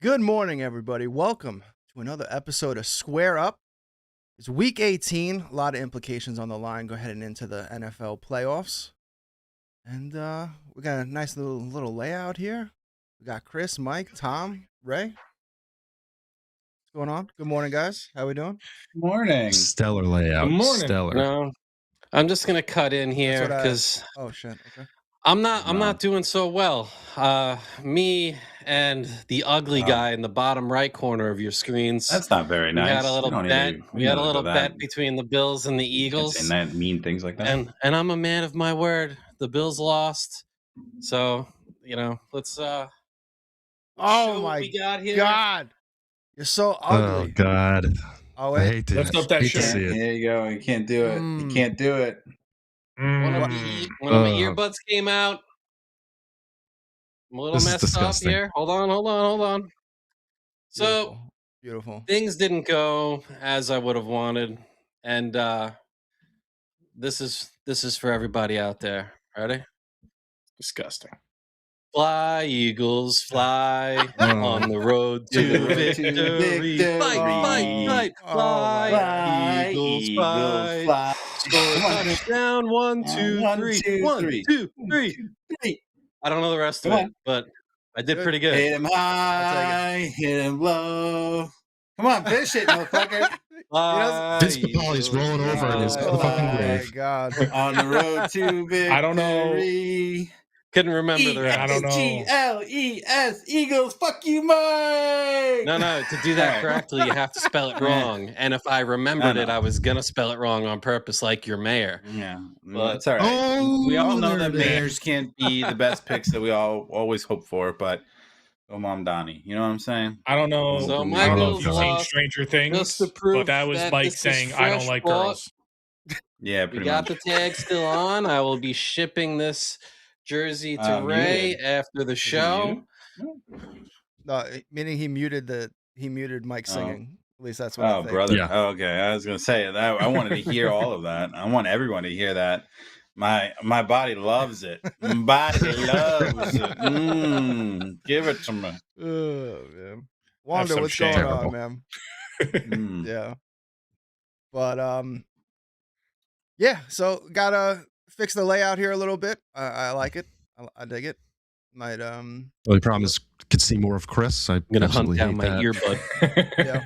Good morning, everybody. Welcome to another episode of Square Up. It's week 18. A lot of implications on the line. Go ahead and into the NFL playoffs. And we got a nice little layout here. We got Chris, Mike, Tom, Ray. What's going on? Good morning, guys. How we doing? Morning. Stellar layout. Good morning. Stellar. No, I'm just gonna cut in here That's what because Oh shit. Okay. I'm not doing so well. Me and the ugly guy in the bottom right corner of your screens. That's not very we nice. had a little You don't bet. need to- We you had a don't little do that. bet between the Bills and the You can't Eagles. say mean things like that. And I'm a man of my word. The Bills lost. So, let's Oh show what my we got here. God. You're so Oh ugly. God. Oh, I wait. hate to, Lift up that hate to shirt. see it. There you go. You can't do it. You can't do it. One of my earbuds came out. I'm a little This is messed up disgusting. here. Hold on. So Beautiful. things didn't go as I would have wanted, and this is for everybody out there. Ready? Disgusting. Fly, Eagles, fly on the road to victory. Fight, fly, Eagles, fly. Score a touchdown, 1, 2, 3. 1, 2, 3. I don't know the rest of it, but I did pretty good. Hit him high, hit him low. Come on, fish it, motherfucker. Vince Papali's rolling over in his fucking grave. Oh my God. On the road to victory. I don't know. Couldn't remember the rest. I don't know. Eagles, Eagles, fuck you, Mike. No, to do that correctly, you have to spell it wrong. And if I remembered it, I was going to spell it wrong on purpose, like your mayor. Yeah, But it's all right. Oh, We all know there that it is. mayors can't be the best picks that we all always hope for, but go Mom Donnie. You know what I'm saying? I don't know. So my if Bills you've seen lost Stranger just Things, to prove but that was that Mike this is saying, I don't fresh like bought. girls. Yeah, We pretty got much. the tag still on. I will be shipping this jersey to Ray Muted. after the Is it show. muted? No, meaning he muted Mike singing. At least that's what I Oh, think. brother. Yeah. Oh, okay. I was gonna say that. I wanted to hear all of that. I want everyone to hear that. My body loves it. My body loves it. Give it to me. Oh, man. Wanda, some what's shame. going on, man? Mm. Yeah. But yeah, so gotta fix the layout here a little bit. I like it. I dig it. Might The only problem is could see more of Chris. I I'm going to hunt absolutely down hate my that. earbud. yeah.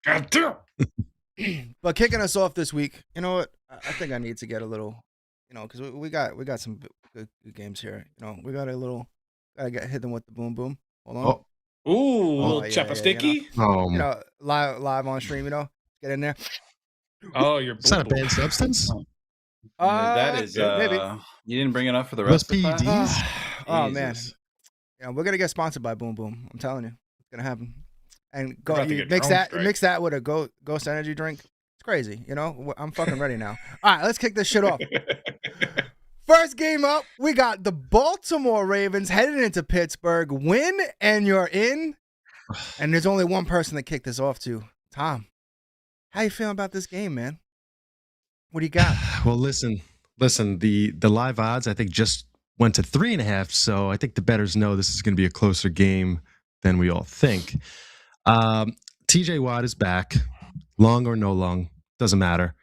God damn. But kicking us off this week, you know what? I think I need to get a little, because we got some good games here. We got gotta hit them with the boom boom. Hold on. Oh, Ooh, little yeah, chapsticky. Live on stream. Get in there. Oh, you're is that a banned substance? That is. Maybe. You didn't bring enough for the Those rest of the class? PEDs? Oh man, Jesus. yeah, we're gonna get sponsored by Boom Boom. I'm telling you, it's gonna happen. And We're about to get drone strike. mix that with a Ghost Energy drink. It's crazy, I'm fucking ready now. All right, let's kick this shit off. First game up, we got the Baltimore Ravens headed into Pittsburgh. Win and you're in. And there's only one person that kicked this off to Tom. How you feeling about this game, man? What do you got? Well, listen. The live odds I think just went to 3.5, so I think the bettors know this is going to be a closer game than we all think. TJ Watt is back, long or no long, doesn't matter.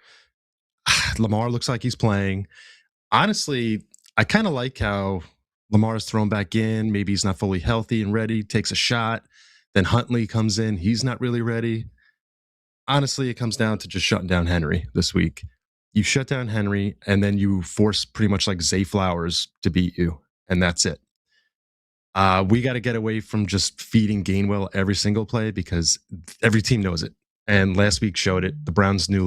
Lamar looks like he's playing. Honestly, I kind of like how Lamar's thrown back in. Maybe he's not fully healthy and ready, takes a shot. Then Huntley comes in. He's not really ready. Honestly, it comes down to just shutting down Henry this week. You shut down Henry, and then you force pretty much like Zay Flowers to beat you, and that's it. We got to get away from just feeding Gainwell every single play because every team knows it. And last week showed it. The Browns knew,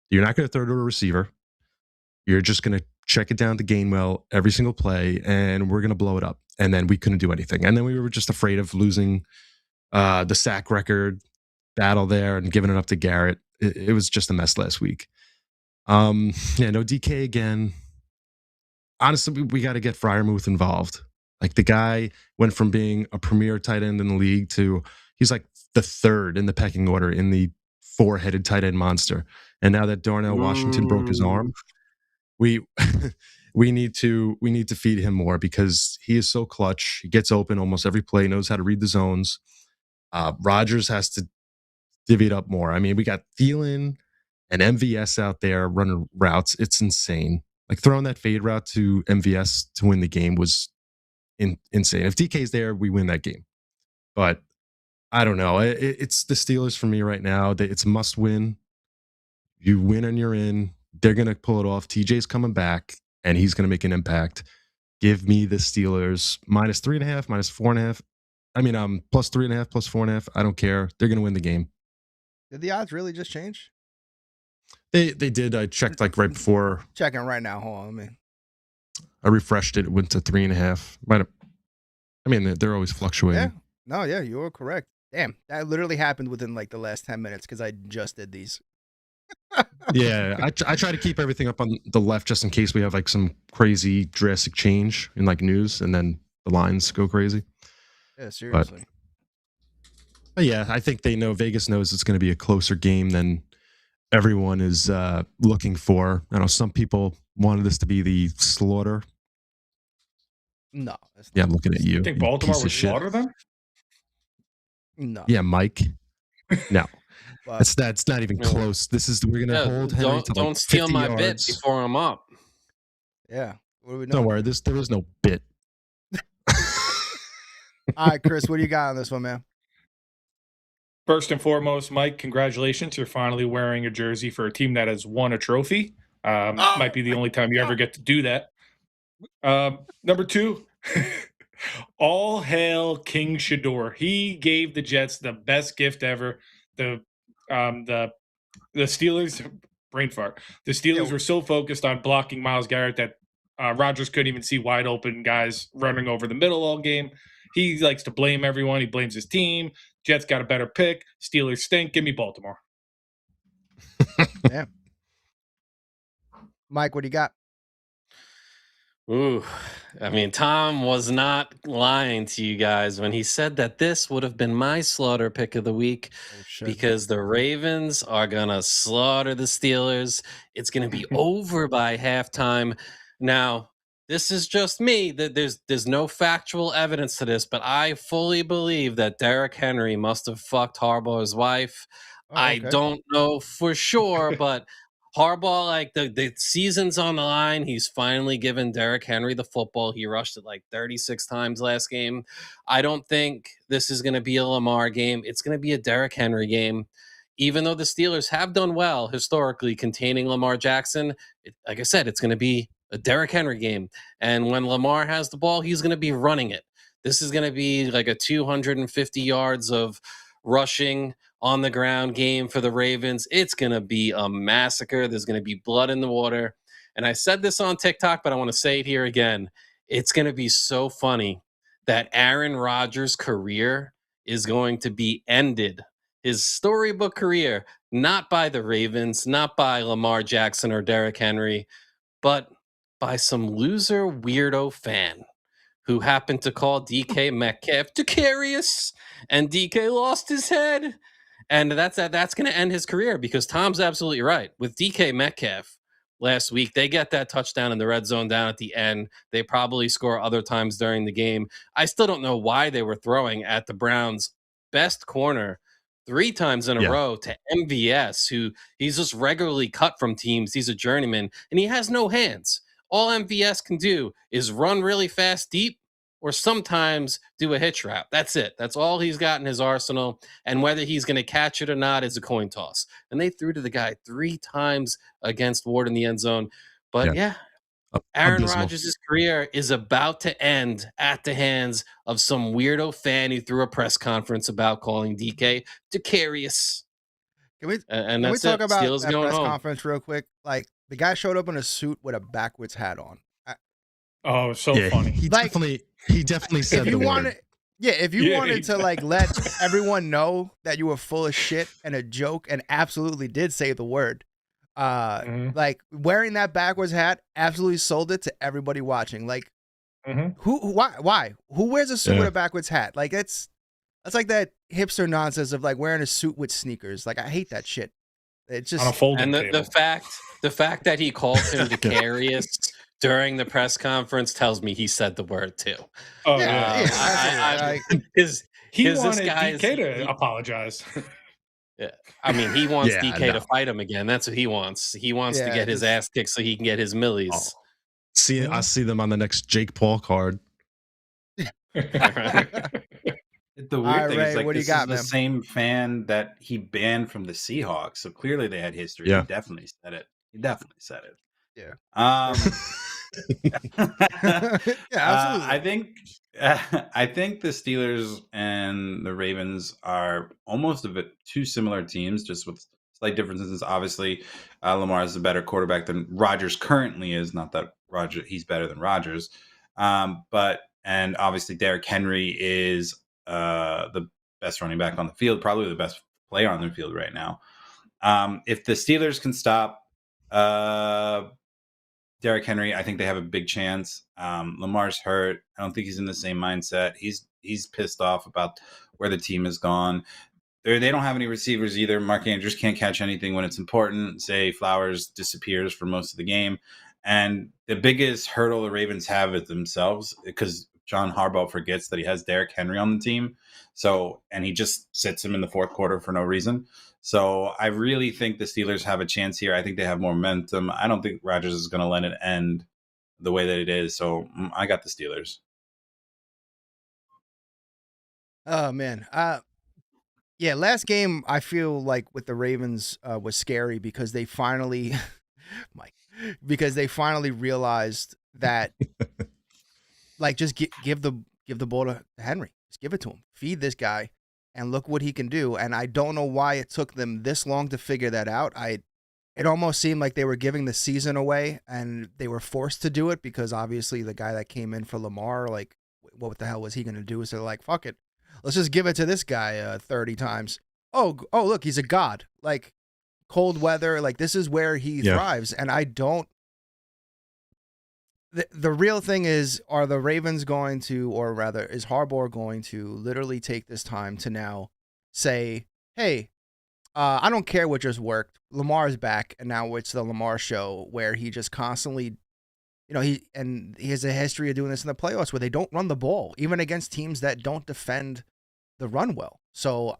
you're not going to throw to a receiver. You're just going to check it down to Gainwell every single play, and we're going to blow it up. And then we couldn't do anything. And then we were just afraid of losing the sack record battle there and giving it up to Garrett. It was just a mess last week. No DK again. Honestly, we got to get Freiermuth involved. The guy went from being a premier tight end in the league to he's like the third in the pecking order in the 4-headed tight end monster. And now that Darnell Washington broke his arm, we need to feed him more because he is so clutch. He gets open almost every play, knows how to read the zones. Rodgers has to divvy it up more. I mean, we got Thielen and MVS out there running routes. It's insane. Like throwing that fade route to MVS to win the game was insane. If DK's there, we win that game. But I don't know. It's the Steelers for me right now. It's must win. You win and you're in. They're going to pull it off. TJ's coming back, and he's going to make an impact. Give me the Steelers -3.5, -4.5. I mean, +3.5, +4.5. I don't care. They're going to win the game. Did the odds really just change? They did. I checked like right before. Checking right now. Hold on. I refreshed it. It went to 3.5. Might have. I mean, they're always fluctuating. Yeah. No, yeah, you were correct. Damn, that literally happened within like the last 10 minutes because I just did these. Yeah, I try to keep everything up on the left just in case we have like some crazy drastic change in like news, and then the lines go crazy. Yeah, seriously. But yeah, I think Vegas knows it's going to be a closer game than everyone is looking for. I know some people wanted this to be the slaughter. No. Yeah, I'm looking at you. You think Baltimore piece would of shit. slaughter them? No. Yeah, Mike. No, But that's not even close. We're gonna hold Henry to don't like steal 50 my yards. bit before I'm up. yeah. What do we know? Don't worry, there is no bit. All right, Chris, what do you got on this one, man? First and foremost, Mike, congratulations. You're finally wearing a jersey for a team that has won a trophy. Might be the only time you ever get to do that. Number 2, all hail King Shador. He gave the Jets the best gift ever. The Steelers, brain fart. The Steelers were so focused on blocking Myles Garrett that Rodgers couldn't even see wide open guys running over the middle all game. He likes to blame everyone. He blames his team. Jets got a better pick. Steelers stink. Give me Baltimore. Yeah. Mike, what do you got? Ooh, I mean, Tom was not lying to you guys when he said that this would have been my slaughter pick of the week because the Ravens are going to slaughter the Steelers. It's going to be over by halftime. Now, this is just me. There's no factual evidence to this, but I fully believe that Derrick Henry must have fucked Harbaugh's wife. I don't know for sure, but Harbaugh, like the season's on the line. He's finally given Derrick Henry the football. He rushed it like 36 times last game. I don't think this is going to be a Lamar game. It's going to be a Derrick Henry game. Even though the Steelers have done well historically containing Lamar Jackson, like I said, it's going to be a Derrick Henry game. And when Lamar has the ball, he's going to be running it. This is going to be like a 250 yards of rushing on the ground game for the Ravens. It's going to be a massacre. There's going to be blood in the water. And I said this on TikTok, but I want to say it here again. It's going to be so funny that Aaron Rodgers' career is going to be ended. His storybook career, not by the Ravens, not by Lamar Jackson or Derrick Henry, but by some loser weirdo fan who happened to call DK Metcalf Decarious, and DK lost his head. And that's going to end his career because Tom's absolutely right. With DK Metcalf last week, they get that touchdown in the red zone down at the end. They probably score other times during the game. I still don't know why they were throwing at the Browns' best corner 3 times in a row to MVS, who he's just regularly cut from teams. He's a journeyman, and he has no hands. All MVS can do is run really fast deep or sometimes do a hitch route. That's it. That's all he's got in his arsenal. And whether he's going to catch it or not is a coin toss. And they threw to the guy 3 times against Ward in the end zone. But Aaron Rodgers' career is about to end at the hands of some weirdo fan who threw a press conference about calling DK Decarious. Can we Steelers talk about that going press home. conference real quick? Like, the guy showed up in a suit with a backwards hat on. Oh, so funny. He definitely said the word. If you wanted to like let everyone know that you were full of shit and a joke and absolutely did say the word, like wearing that backwards hat absolutely sold it to everybody watching. Like, why? Who wears a suit with a backwards hat? Like, that's like that hipster nonsense of like wearing a suit with sneakers. Like, I hate that shit. It's just on a folding table. The fact that he called him Decarious during the press conference tells me he said the word too. Oh, He 'Cause this wanted guy DK is- to apologize. Yeah. I mean, he wants Yeah, DK to no. fight him again. That's what he wants. He wants to Yeah, get his just- ass kicked so he can get his millies. Oh. I see them on the next Jake Paul card. The All weird right, thing Ray, is, like, what do you this got, is the man? same fan that he banned from the Seahawks, so clearly they had history. Yeah. He definitely said it. Yeah. Yeah, absolutely. I think the Steelers and the Ravens are almost a bit two similar teams, just with slight differences. Obviously, Lamar is a better quarterback than Rodgers currently is. Not that he's better than Rodgers, and obviously Derrick Henry is the best running back on the field, probably the best player on the field right now. If the Steelers can stop Derrick Henry, I think they have a big chance. Lamar's hurt. I don't think he's in the same mindset. He's pissed off about where the team has gone. They don't have any receivers either. Mark Andrews can't catch anything when it's important. Say Flowers disappears for most of the game. And the biggest hurdle the Ravens have is themselves, because John Harbaugh forgets that he has Derrick Henry on the team. And he just sits him in the fourth quarter for no reason. So I really think the Steelers have a chance here. I think they have more momentum. I don't think Rodgers is going to let it end the way that it is. So I got the Steelers. Oh man. Yeah, last game I feel like with the Ravens was scary because they finally realized that like just give the ball to Henry. Just give it to him. Feed this guy and look what he can do. And I don't know why it took them this long to figure that out. It almost seemed like they were giving the season away and they were forced to do it because obviously the guy that came in for Lamar, like what the hell was he going to do? So they're like, fuck it. Let's just give it to this guy 30 times. Oh, look, he's a god. Like cold weather, like this is where he thrives. And I don't. The real thing is, are the Ravens going to, or rather, is Harbaugh going to literally take this time to now say, hey, I don't care what just worked. Lamar's back, and now it's the Lamar show where he just constantly, he has a history of doing this in the playoffs where they don't run the ball, even against teams that don't defend the run well. So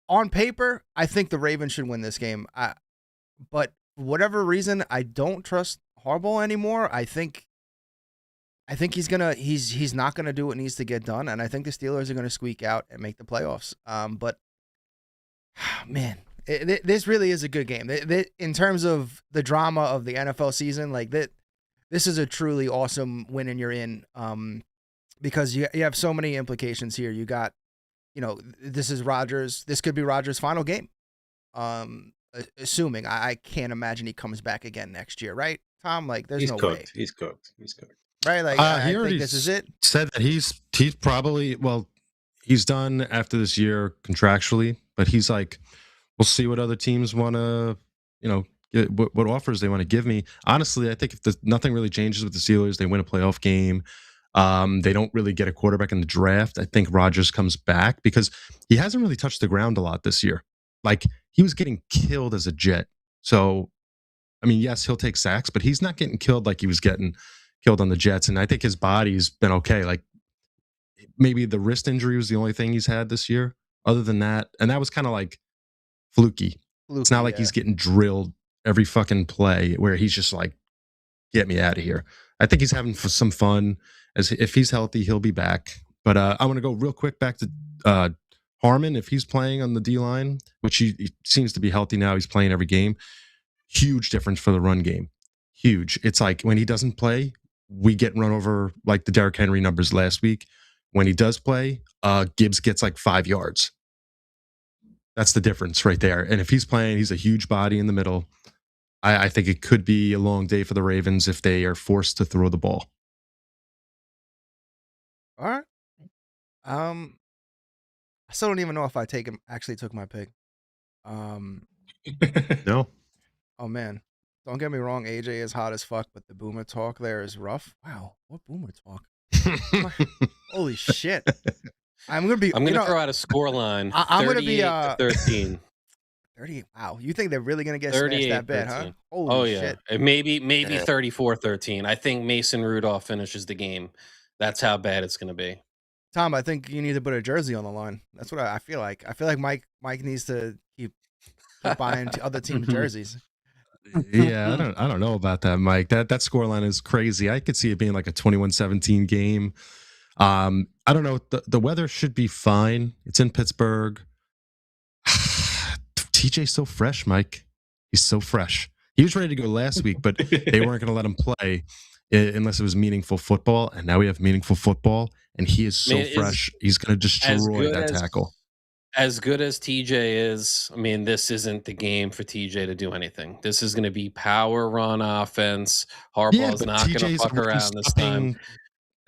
on paper, I think the Ravens should win this game. But for whatever reason, I don't trust Harbaugh anymore. I think he's not gonna do what needs to get done, and I think the Steelers are gonna squeak out and make the playoffs. But man, this really is a good game. In terms of the drama of the NFL season, like that, this is a truly awesome win, and you're in. Because you have so many implications here. You got, this is Rodgers. This could be Rodgers' final game. Assuming I can't imagine he comes back again next year, right, Tom? Like, there's way. He's cooked. Right? Like, I think this is it. Said that he's probably he's done after this year contractually, but he's like, we'll see what other teams want to, what offers they want to give me. Honestly, I think if nothing really changes with the Steelers, they win a playoff game. They don't really get a quarterback in the draft. I think Rodgers comes back because he hasn't really touched the ground a lot this year. Like, he was getting killed as a Jet. So, I mean, yes, he'll take sacks, but he's not getting killed like he was getting killed on the Jets. And I think his body's been okay. Like, maybe the wrist injury was the only thing he's had this year. Other than that, and that was kind of like fluky. It's not like he's getting drilled every fucking play where he's just like, get me out of here. I think he's having some fun. If he's healthy, he'll be back. But I want to go real quick back to Harmon. If he's playing on the D-line, which he seems to be healthy now, he's playing every game. Huge difference for the run game. Huge. It's like when he doesn't play, we get run over like the Derrick Henry numbers last week. When he does play, Gibbs gets like 5 yards. That's the difference right there. And if he's playing, he's a huge body in the middle. I think it could be a long day for the Ravens if they are forced to throw the ball. All right. I still don't even know if I actually took my pick. No. Oh man, don't get me wrong. AJ is hot as fuck, but the boomer talk there is rough. Wow, what boomer talk? Holy shit! I'm gonna throw out a score line. I'm gonna be 13. 30. Wow, you think they're really gonna get snatched that bad, huh? Holy shit! Maybe 34-13. I think Mason Rudolph finishes the game. That's how bad it's gonna be. Tom, I think you need to put a jersey on the line. That's what I feel like. I feel like Mike needs to keep buying other teams' jerseys. Yeah, I don't know about that, Mike. That scoreline is crazy. I could see it being like a 21-17 game. I don't know. The weather should be fine. It's in Pittsburgh. TJ's so fresh, Mike. He's so fresh. He was ready to go last week, but they weren't going to let him play unless it was meaningful football. And now we have meaningful football, and he is so fresh. He's going to destroy that tackle. As good as TJ is, I mean, this isn't the game for TJ to do anything. This is going to be power run offense. Harbaugh's not going to fuck around this time.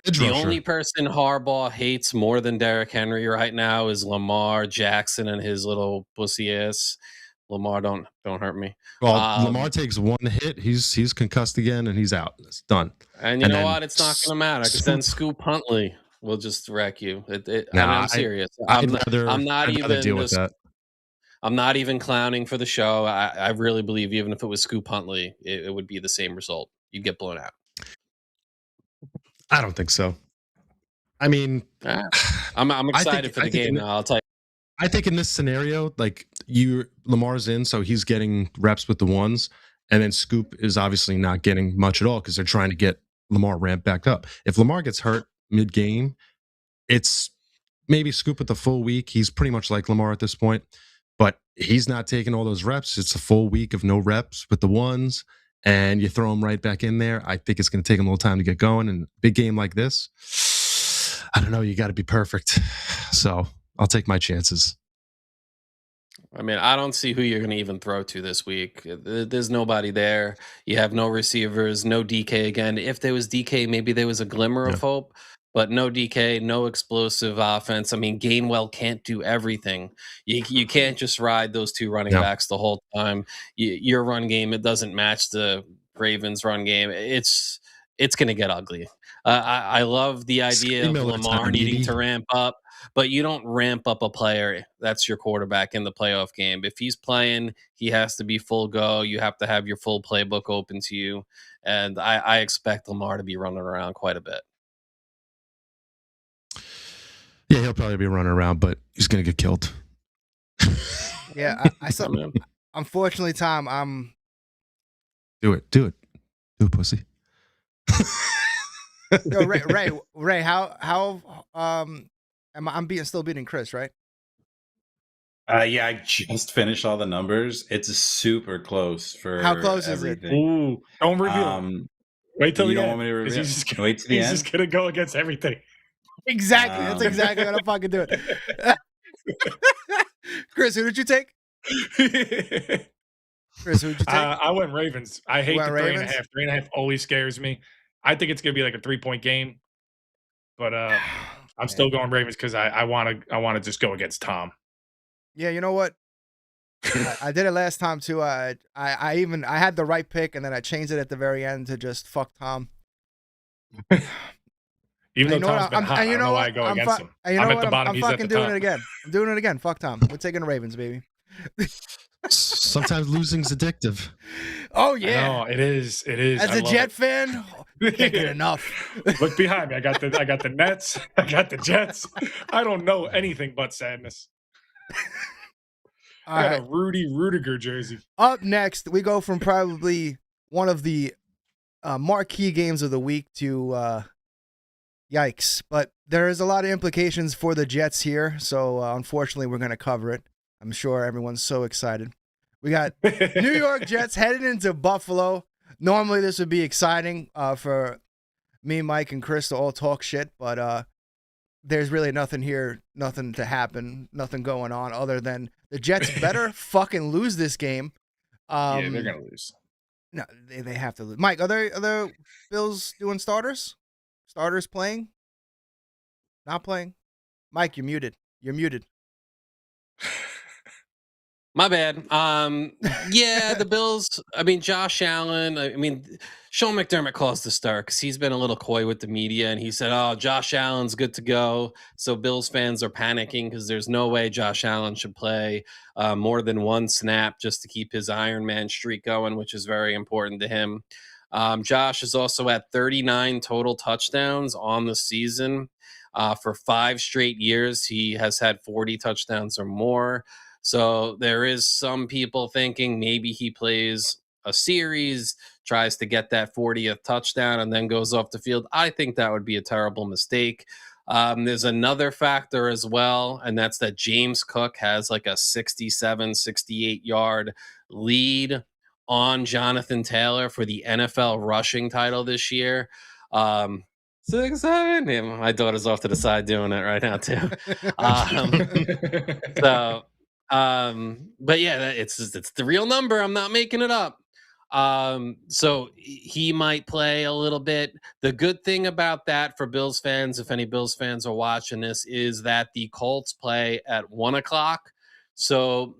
The only person Harbaugh hates more than Derrick Henry right now is Lamar Jackson and his little pussy ass. Lamar, don't hurt me. Well, Lamar takes one hit, he's concussed again, and he's out. It's done. And you know what? It's not going to matter because then Scoop Huntley will just wreck you. I'm serious. I'm not even clowning for the show. I really believe even if it was Scoop Huntley, it would be the same result. You'd get blown out. I don't think so. I mean, I'm excited for the game now. I'll tell you. I think in this scenario, like Lamar's in, so he's getting reps with the ones, and then Scoop is obviously not getting much at all because they're trying to get Lamar ramped back up. If Lamar gets hurt mid-game, it's maybe Scoop with the full week. He's pretty much like Lamar at this point, but he's not taking all those reps. It's a full week of no reps with the ones, and you throw him right back in there. I think it's going to take him a little time to get going. And a big game like this, I don't know. You got to be perfect. So I'll take my chances. I mean, I don't see who you're going to even throw to this week. There's nobody there. You have no receivers, no DK again. If there was DK, maybe there was a glimmer of hope, but no DK, no explosive offense. I mean, Gainwell can't do everything. You can't just ride those two running backs the whole time. Your run game, it doesn't match the Ravens run game. It's going to get ugly. I love the idea of Lamar needing to ramp up. But you don't ramp up a player that's your quarterback in the playoff game. If he's playing, he has to be full go. You have to have your full playbook open to you. And I expect Lamar to be running around quite a bit. Yeah, he'll probably be running around, but he's going to get killed. Yeah, I saw. Unfortunately, Tom, Do it, pussy. Yo, Ray, how I'm still beating Chris, right? Yeah, I just finished all the numbers. It's super close for how close everything. is it? Ooh, don't reveal. Wait till you the don't end. want me to reveal. Wait till the end. He's just gonna go against everything. Exactly. That's exactly what I'm fucking doing. Chris, who did you take? Chris, who did you take? I went Ravens. I hate the 3.5. 3.5 always scares me. I think it's gonna be like a 3-point game, but I'm still going Ravens because I want to just go against Tom. Yeah, you know what? I did it last time too. I had the right pick and then I changed it at the very end to just fuck Tom. Even though Tom's been hot, I don't know why I go against him. I'm at the bottom. I'm fucking doing it again. I'm doing it again. Fuck Tom. We're taking the Ravens, baby. Sometimes losing's addictive. Oh yeah, no, it is. As a Jet fan, I can't get enough. Look behind me. I got the Nets. I got the Jets. I don't know anything but sadness. I got a Rudy Rudiger jersey. Up next, we go from probably one of the marquee games of the week to yikes. But there is a lot of implications for the Jets here, so unfortunately, we're going to cover it. I'm sure everyone's so excited. We got New York Jets headed into Buffalo. Normally, this would be exciting for me, Mike, and Chris to all talk shit, but there's really nothing here, nothing to happen, nothing going on other than the Jets better fucking lose this game. Yeah, they're going to lose. No, they have to lose. Mike, are there Bills doing starters? Starters playing? Not playing? Mike, you're muted. You're muted. My bad. Yeah, the Bills, I mean, Josh Allen, I mean, Sean McDermott calls the start because he's been a little coy with the media, and he said, oh, Josh Allen's good to go. So Bills fans are panicking because there's no way Josh Allen should play more than one snap just to keep his Iron Man streak going, which is very important to him. Josh is also at 39 total touchdowns on the season. For 5 straight years, he has had 40 touchdowns or more. So there is some people thinking maybe he plays a series, tries to get that 40th touchdown, and then goes off the field. I think that would be a terrible mistake. There's another factor as well, and that's that James Cook has like a 67, 68 yard lead on Jonathan Taylor for the NFL rushing title this year. 6-7. Yeah, my daughter's off to the side doing it right now too. But yeah, it's the real number. I'm not making it up. So he might play a little bit. The good thing about that for Bills fans, if any Bills fans are watching this, is that the Colts play at 1:00. So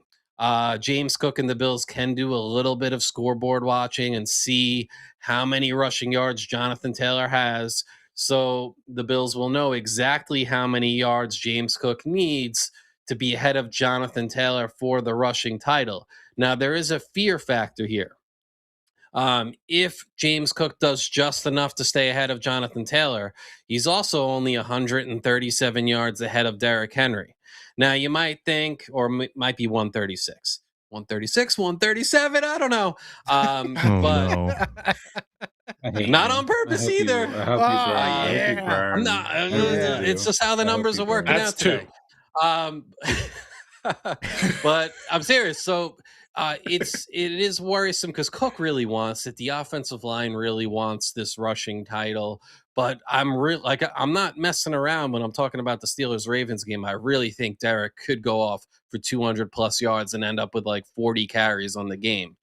James Cook and the Bills can do a little bit of scoreboard watching and see how many rushing yards Jonathan Taylor has. So the Bills will know exactly how many yards James Cook needs to be ahead of Jonathan Taylor for the rushing title. Now, there is a fear factor here. If James Cook does just enough to stay ahead of Jonathan Taylor, he's also only 137 yards ahead of Derrick Henry. Now, you might think, or might be 136. 136, 137, I don't know. Not on purpose either. I'm not. It's just how the numbers are working out today. But I'm serious. So it is worrisome because Cook really wants it. The offensive line really wants this rushing title. But I'm not messing around when I'm talking about the Steelers-Ravens game. I really think Derek could go off for 200 plus yards and end up with like 40 carries on the game.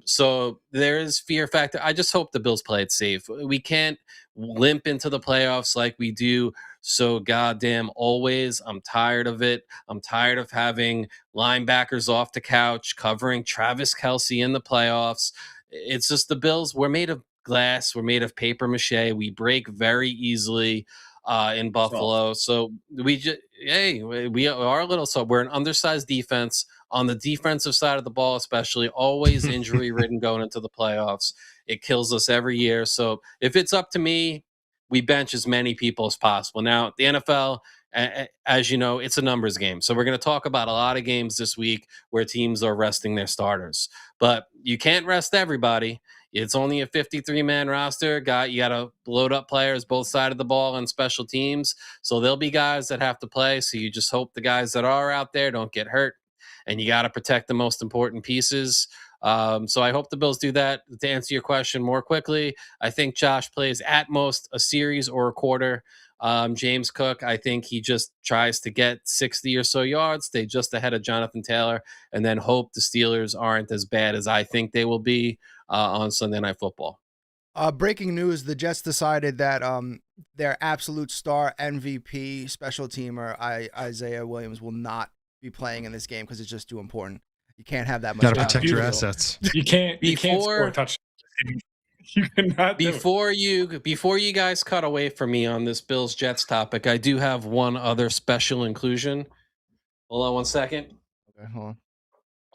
So there is fear factor. I just hope the Bills play it safe. We can't limp into the playoffs like we do so goddamn always. I'm tired of it. I'm tired of having linebackers off the couch covering Travis Kelce in the playoffs. It's just the Bills. We're made of glass. We're made of paper mache. We break very easily in Buffalo. So we are a little. So we're an undersized defense. On the defensive side of the ball, especially, always injury ridden going into the playoffs. It kills us every year. So if it's up to me, we bench as many people as possible. Now, the NFL, as you know, it's a numbers game. So we're going to talk about a lot of games this week where teams are resting their starters. But you can't rest everybody. It's only a 53-man roster. You got to load up players both sides of the ball on special teams. So there'll be guys that have to play. So you just hope the guys that are out there don't get hurt. And you got to protect the most important pieces. So I hope the Bills do that. To answer your question more quickly, I think Josh plays at most a series or a quarter. James Cook, I think he just tries to get 60 or so yards, stay just ahead of Jonathan Taylor, and then hope the Steelers aren't as bad as I think they will be on Sunday Night Football. Breaking news, the Jets decided that their absolute star MVP special teamer, Isaiah Williams, will not be playing in this game because it's just too important. You can't have that much. Got to protect your assets. You can't score a touchdown. You cannot. Before you guys cut away from me on this Bills Jets topic, I do have one other special inclusion. Hold on 1 second. Okay, hold on.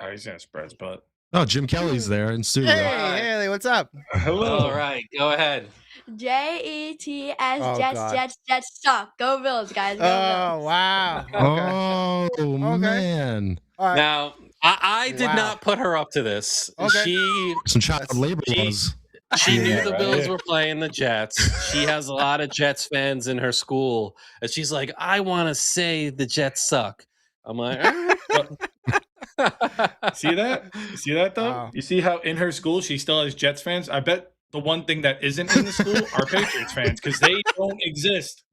Oh, he's gonna spread his butt. Oh, Jim Kelly's there in studio. Hey, Haley, what's up? Hello. All right, go ahead. JETS, Oh, Jets, God. Jets suck. Go Bills, guys. Go Oh, Bills. wow. Okay. Man. All right. Now, I did not put her up to this. Okay. Some child labor laws. She knew the Bills were playing the Jets. She has a lot of Jets fans in her school. And she's like, I want to say the Jets suck. I'm like, all right. See that? You see that though? Wow. You see how in her school she still has Jets fans? I bet the one thing that isn't in the school are Patriots fans because they don't exist.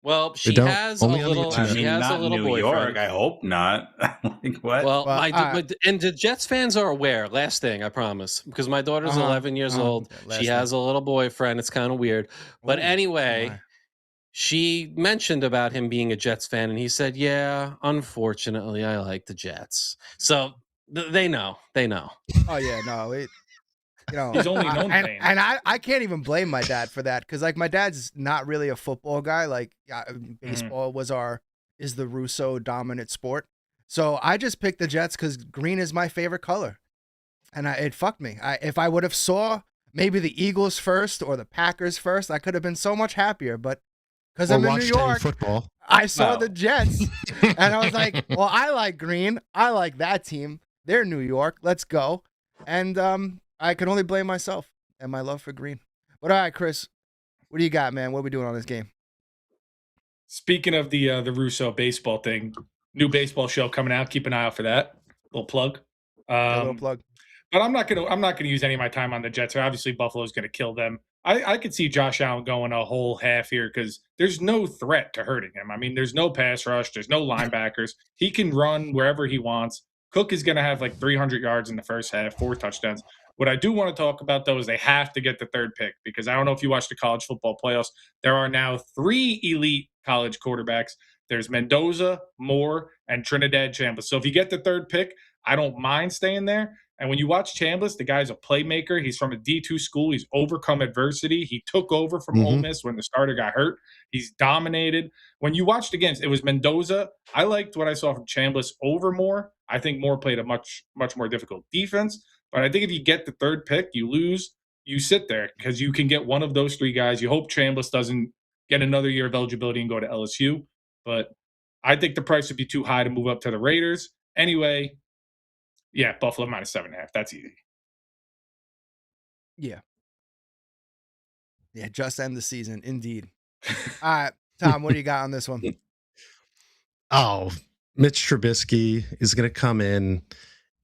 Well, she don't. has a Only on the little. internet. She has not a little New boyfriend. York. I hope not. Like what? Well, Well, and the Jets fans are aware. Last thing, I promise, because my daughter's 11 years old. Last She has a little boyfriend. It's kind of weird, but Ooh, anyway, my. she mentioned about him being a Jets fan, and he said, "Yeah, unfortunately, I like the Jets." So they know. They know. Oh yeah, no, He's only known pain. and I can't even blame my dad for that because like my dad's not really a football guy. Like baseball is the Russo dominant sport. So I just picked the Jets because green is my favorite color, and it fucked me. If I would have saw maybe the Eagles first or the Packers first, I could have been so much happier. But because Or I'm in New watched any York. football. I saw Well. the Jets, and I was like, well, I like green. I like that team. They're New York. Let's go. And I can only blame myself and my love for green. But all right, Chris, what do you got, man? What are we doing on this game? Speaking of the Russo baseball thing, new baseball show coming out. Keep an eye out for that. Little plug. A little plug. But I'm not gonna use any of my time on the Jets. Obviously, Buffalo's gonna kill them. I could see Josh Allen going a whole half here because there's no threat to hurting him. I mean, there's no pass rush, there's no linebackers. He can run wherever he wants. Cook is gonna have like 300 yards in the first half, 4 touchdowns. What I do want to talk about though is they have to get the third pick because I don't know if you watched the college football playoffs. There are now 3 elite college quarterbacks. There's Mendoza, Moore, and Trinidad Chambliss. So if you get the third pick, I don't mind staying there. And when you watch Chambliss, the guy's a playmaker. He's from a D2 school. He's overcome adversity. He took over from Ole Miss when the starter got hurt. He's dominated. When you watched against, it was Mendoza. I liked what I saw from Chambliss over Moore. I think Moore played a much more difficult defense. But I think if you get the third pick, you lose. You sit there because you can get one of those 3 guys. You hope Chambliss doesn't get another year of eligibility and go to LSU. But I think the price would be too high to move up to the Raiders. Anyway, yeah, Buffalo minus 7.5. That's easy. Yeah. Yeah, just end the season, indeed. All right, Tom, what do you got on this one? Oh, Mitch Trubisky is going to come in,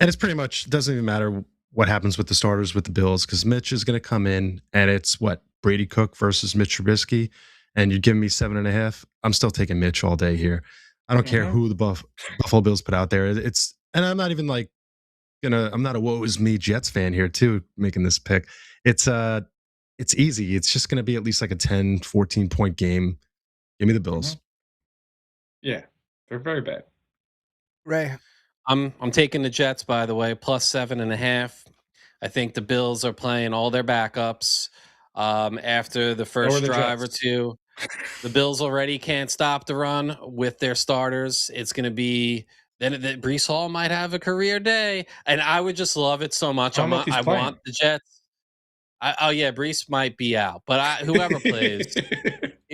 and it's pretty much doesn't even matter what happens with the starters with the Bills because Mitch is going to come in, and it's what Brady Cook versus Mitch Trubisky, and you're giving me 7.5. I'm still taking Mitch all day here. I don't care who the Buffalo Bills put out there. And I'm not even like I'm not a woe is me Jets fan here too making this pick. It's easy. It's just gonna be at least like a 10, 14 point game. Give me the Bills. Yeah, they're very bad. Ray. I'm taking the Jets, by the way, plus 7.5. I think the Bills are playing all their backups. After the first drive or two, the Bills already can't stop the run with their starters. It's going to be then Breece Hall might have a career day, and I would just love it so much. I want the Jets. Breece might be out, but whoever plays.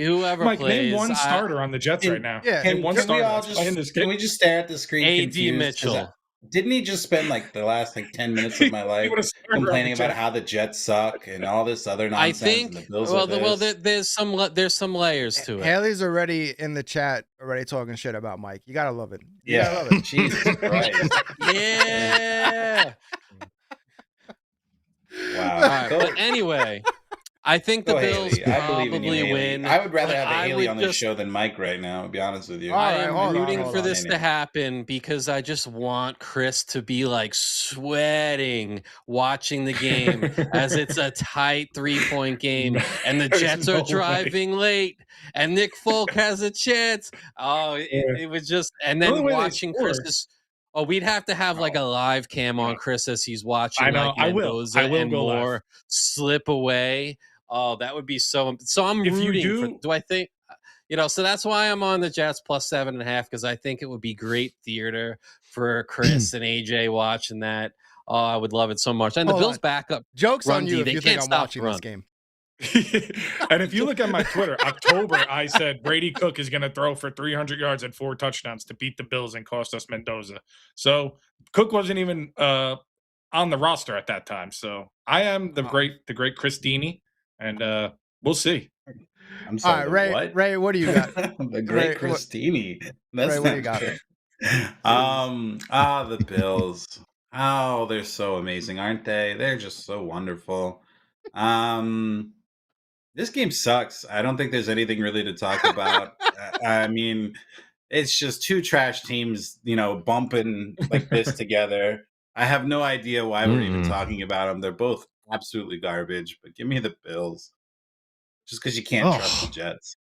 Mike, name one starter on the Jets right now. Yeah, name one starter. Can we just stare at the screen? A.D. confused? Mitchell. Didn't he just spend like the last 10 minutes of my life complaining about how the Jets suck and all this other nonsense? I think. And the Bills There's some layers to it. Haley's already in the chat, already talking shit about Mike. You gotta love it. Yeah, gotta love it. Jesus Christ. Yeah. Wow. All right, but anyway, I think the Bills Haley. I believe in you, probably Haley. win. I would rather have a I Haley would on this show than Mike right now, to be honest with you. All I right, am hold on, rooting hold for on. this to happen because I just want Chris to be like sweating watching the game as it's a tight 3-point game and the Jets are driving late and Nick Folk has a chance. Oh, it was just, and then watching Chris's. Oh, we'd have to have like a live cam on Chris as he's watching. I know. Like Mendoza I will and go more live. slip away. Oh, that would be so. So I'm If you rooting. Do I think? So that's why I'm on the Jets plus 7.5 because I think it would be great theater for Chris and AJ watching that. Oh, I would love it so much. And the Hold Bills on. backup. Joke's Run on D, you if they you think can't I'm stop watching the this run. game. And if you look at my Twitter, October, I said Brady Cook is going to throw for 300 yards and 4 touchdowns to beat the Bills and cost us Mendoza. So Cook wasn't even on the roster at that time. So I am the great Christini, and we'll see. I'm sorry. All right, what? Ray, what do you got? The great Christini. That's Ray, what do you got? The Bills. Oh, they're so amazing, aren't they? They're just so wonderful. This game sucks. I don't think there's anything really to talk about. I mean, it's just 2 trash teams, bumping like this together. I have no idea why we're even talking about them. They're both absolutely garbage, but give me the Bills. Just because you can't trust the Jets.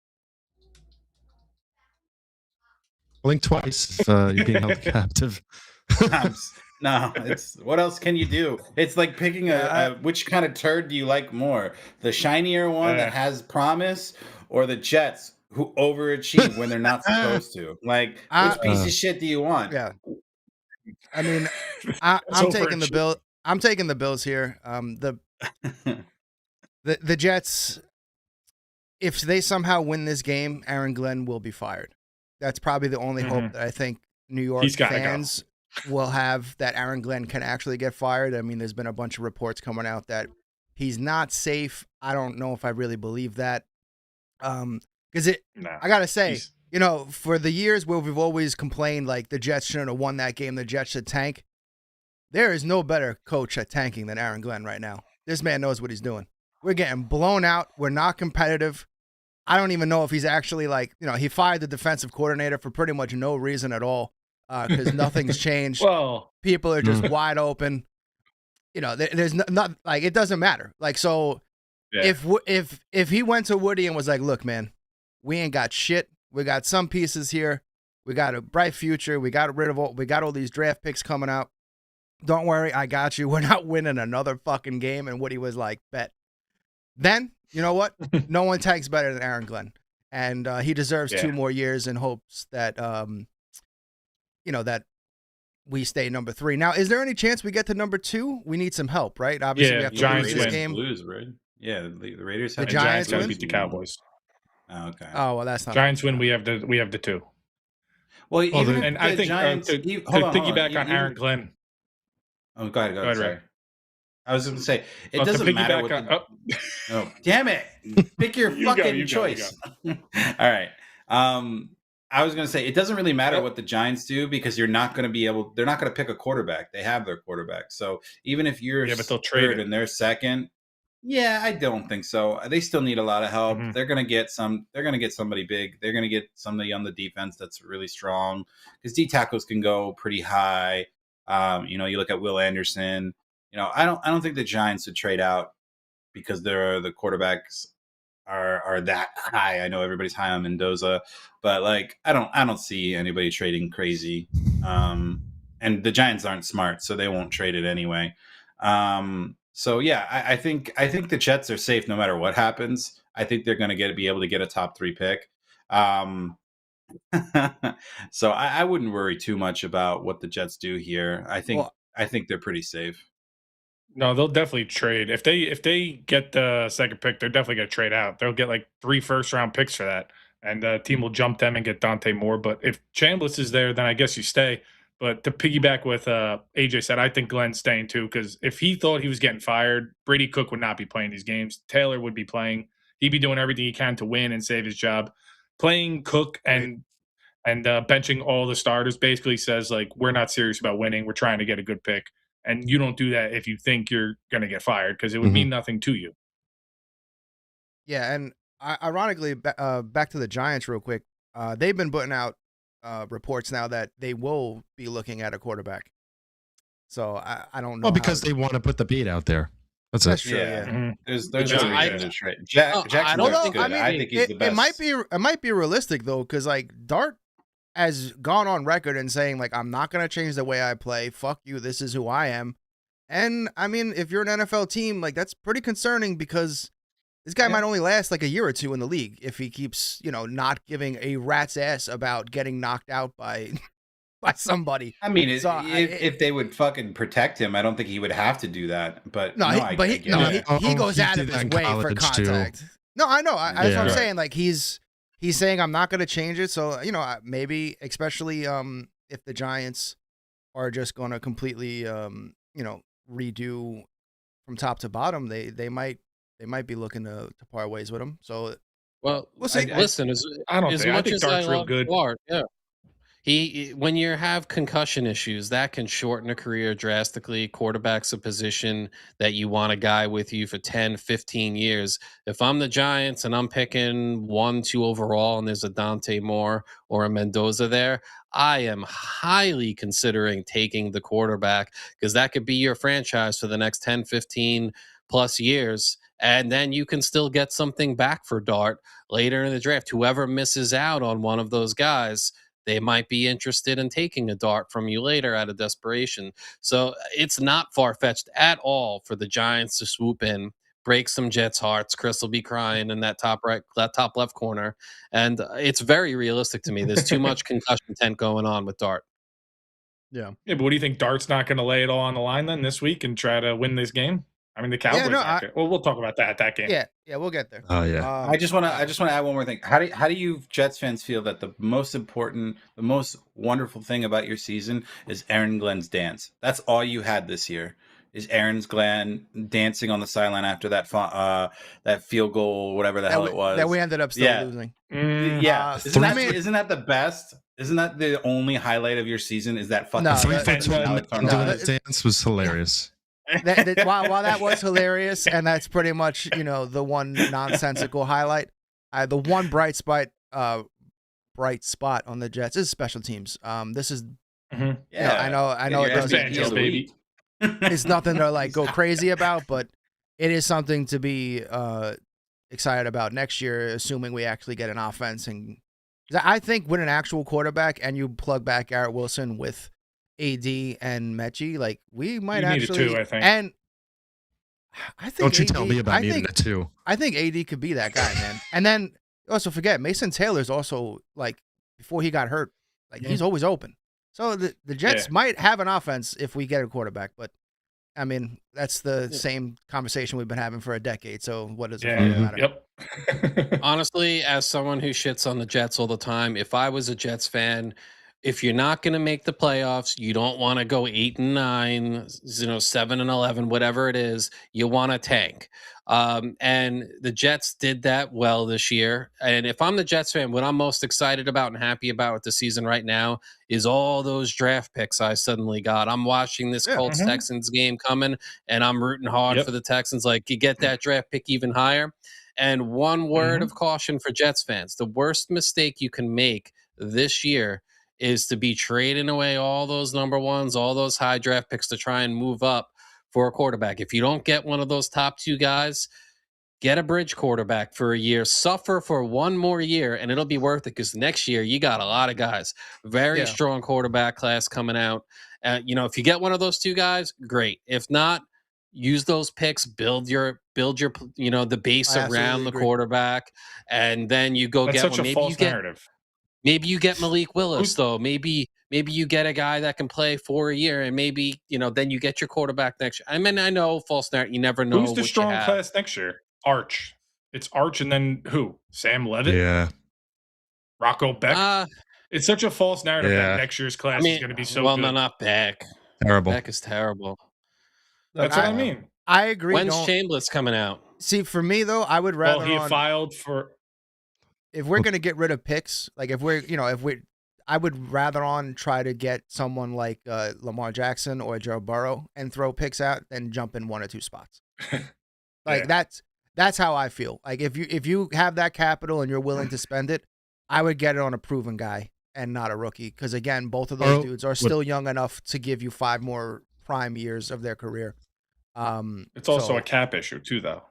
Blink twice if you're being held captive. No, it's what else can you do? It's like picking which kind of turd do you like more? The shinier one that has promise, or the Jets who overachieve when they're not supposed to? Like, which piece of shit do you want? Yeah. I mean, I'm taking the Bill. I'm taking the Bills here. The Jets. if they somehow win this game, Aaron Glenn will be fired. That's probably the only hope that I think New York fans will have, that Aaron Glenn can actually get fired. I mean, there's been a bunch of reports coming out that he's not safe. I don't know if I really believe that. Because I gotta say, you know, for the years where we've always complained like the Jets shouldn't have won that game, the Jets should tank. There is no better coach at tanking than Aaron Glenn right now. This man knows what he's doing. We're getting blown out. We're not competitive. I don't even know if he's actually like, you know, he fired the defensive coordinator for pretty much no reason at all, because nothing's changed. Well, people are just wide open. You know, there's not like, it doesn't matter. Like, so if he went to Woody and was like, look, man, we ain't got shit. We got some pieces here. We got a bright future. We got all these draft picks coming out. Don't worry, I got you. We're not winning another fucking game. And Woody was like, bet. Then, you know what? No one tanks better than Aaron Glenn. And he deserves 2 more years in hopes that, you know, that we stay number 3. Now, is there any chance we get to number 2? We need some help, right? Obviously, we have to Giants lose this win. game. Lose, right? Yeah, the Raiders have The Giants gotta win? beat the Cowboys. Oh, okay. Oh, well, that's not Giants win. We have the 2. Well, even and if I the think Giants, to piggyback on Aaron Glenn. Oh, go ahead, Ray. sorry. I was going to say, it doesn't matter what oh, damn it. Pick your fucking choice. All right. I was going to say, it doesn't really matter what the Giants do, because you're not going to be able, they're not going to pick a quarterback. They have their quarterback. So even if you're but they'll trade third and they're second, I don't think so. They still need a lot of help. They're going to get somebody big. They're going to get somebody on the defense that's really strong, because D tackles can go pretty high. You know, you look at Will Anderson. You know, I don't think the Giants would trade out because the quarterbacks are that high. I know everybody's high on Mendoza, but like I don't see anybody trading crazy. And the Giants aren't smart, so they won't trade it anyway. So yeah, I think the Jets are safe no matter what happens. I think they're going to be able to get a top 3 pick. So I wouldn't worry too much about what the Jets do here. I think they're pretty safe. No, they'll definitely trade. If they get the second pick, they're definitely going to trade out. They'll get like 3 first-round picks for that, and the team will jump them and get Dante Moore. But if Chambliss is there, then I guess you stay. But to piggyback with AJ said, I think Glenn's staying too, because if he thought he was getting fired, Brady Cook would not be playing these games. Taylor would be playing. He'd be doing everything he can to win and save his job. Playing Cook and benching all the starters basically says, like, we're not serious about winning. We're trying to get a good pick. And you don't do that if you think you're going to get fired, because it would mean nothing to you. Yeah, and ironically, back to the Giants real quick. They've been putting out reports now that they will be looking at a quarterback. So I don't know. Well, because they want to put the beat out there. That's true. Yeah. Mm-hmm. There's no reason to trade. Jackson's I good. I think he's the best. It might be realistic though, because like Dart has gone on record and saying like, I'm not going to change the way I play. Fuck you. This is who I am. And I mean, if you're an NFL team, like that's pretty concerning, because this guy might only last like a year or 2 in the league if he keeps, you know, not giving a rat's ass about getting knocked out by somebody. I mean, if they would fucking protect him, I don't think he would have to do that. But he goes out of his way for contact. Too. No, I know. That's what I'm saying. Like he's saying, I'm not going to change it. So, you know, maybe, especially if the Giants are just going to completely, you know, redo from top to bottom, they might be looking to part ways with him. So, well, we'll see. Listen, I think Dart's real good. When you have concussion issues, that can shorten a career drastically. Quarterback's a position that you want a guy with you for 10, 15 years. If I'm the Giants and I'm picking 1, 2 overall and there's a Dante Moore or a Mendoza there, I am highly considering taking the quarterback, because that could be your franchise for the next 10, 15 plus years. And then you can still get something back for Dart later in the draft. Whoever misses out on one of those guys, they might be interested in taking a Dart from you later out of desperation. So it's not far-fetched at all for the Giants to swoop in, break some Jets' hearts. Chris will be crying in that top left corner. And it's very realistic to me. There's too much concussion tent going on with Dart. Yeah, but what do you think? Dart's not going to lay it all on the line then this week and try to win this game? I mean, the Cowboys. Well, we'll talk about that game. Yeah, we'll get there. Oh yeah. I just want to add one more thing. How do you Jets fans feel that the most important, the most wonderful thing about your season is Aaron Glenn's dance? That's all you had this year. Is Aaron's Glenn dancing on the sideline after that field goal, whatever the hell it was that we ended up still losing? Yeah, isn't that the best? Isn't that the only highlight of your season? Is that fucking 3-foot dance was hilarious. While that was hilarious, and that's pretty much the one nonsensical highlight. The one bright spot on the Jets is special teams. This is I know it doesn't baby. It's nothing to go crazy about, but it is something to be excited about next year, assuming we actually get an offense. And I think with an actual quarterback and you plug back Garrett Wilson with AD and Mechie, we might actually. Two, I think. And I think don't you tell me about needing it too. I think AD could be that guy, man. And then also forget Mason Taylor's also before he got hurt, he's always open. So the Jets might have an offense if we get a quarterback, but I mean that's the same conversation we've been having for a decade. So what does it matter? Yep. Honestly, as someone who shits on the Jets all the time, if I was a Jets fan, if you're not going to make the playoffs, you don't want to go 8-9, 7-11, whatever it is, you want to tank. And the Jets did that well this year. And if I'm the Jets fan, what I'm most excited about and happy about with the season right now is all those draft picks I suddenly got. I'm watching this Colts Texans game coming, and I'm rooting hard for the Texans. You get that draft pick even higher. And one word of caution for Jets fans: the worst mistake you can make this year is to be trading away all those number ones, all those high draft picks to try and move up for a quarterback. If you don't get one of those top two guys, get a bridge quarterback for a year, suffer for one more year, and it'll be worth it because next year you got a lot of guys. Very strong quarterback class coming out. If you get one of those two guys, great. If not, use those picks, build your the base around the quarterback, and then you go That's get such one. a false narrative. Maybe you get Malik Willis, though. Maybe you get a guy that can play for a year, and maybe then you get your quarterback next year. I mean, I know false narrative. You never know. Who's the strong class next year? Arch. It's Arch, and then who? Sam Levitt. Yeah. Rocco Beck. It's such a false narrative that next year's class is going to be so good. No, not Beck. Terrible. Beck is terrible. That's what I mean. I agree. When's Chambliss coming out? See, for me though, I would rather. Well, he filed for. If we're gonna get rid of picks, I would rather try to get someone like Lamar Jackson or Joe Burrow and throw picks out than jump in one or two spots. That's how I feel. If you have that capital and you're willing to spend it, I would get it on a proven guy and not a rookie. Because again, both of those dudes are still young enough to give you 5 more prime years of their career. It's also a cap issue too, though.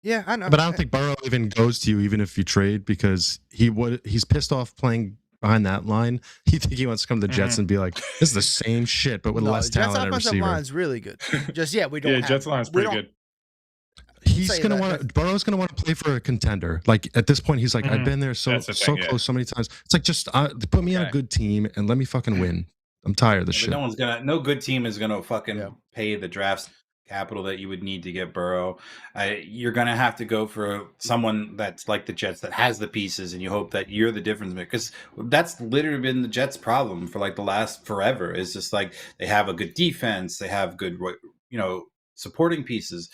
Yeah, I know. But I don't think Burrow even goes to you, even if you trade, because he's pissed off playing behind that line. You think he wants to come to the Jets and be like, this is the same shit, but with less talent at receiver. Jets' line's really good. We don't. Jets' line's pretty good. Burrow's gonna want to play for a contender. At this point, he's like, I've been there so close so many times. It's like, just put me on a good team and let me fucking win. I'm tired of this shit. No good team is gonna fucking pay the draft capital that you would need to get Burrow. You're gonna have to go for someone that's like the Jets that has the pieces, and you hope that you're the difference maker. Because that's literally been the Jets' problem for the last forever. Is just they have a good defense, they have good supporting pieces,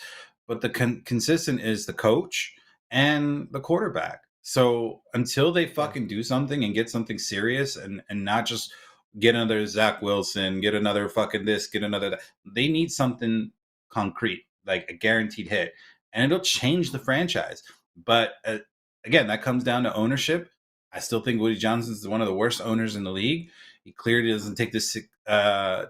but the consistent is the coach and the quarterback. So until they fucking do something and get something serious and not just get another Zach Wilson, get another fucking this, get another that, they need something concrete, like a guaranteed hit, and it'll change the franchise. But again, that comes down to ownership. I still think Woody Johnson's one of the worst owners in the league. He clearly doesn't take this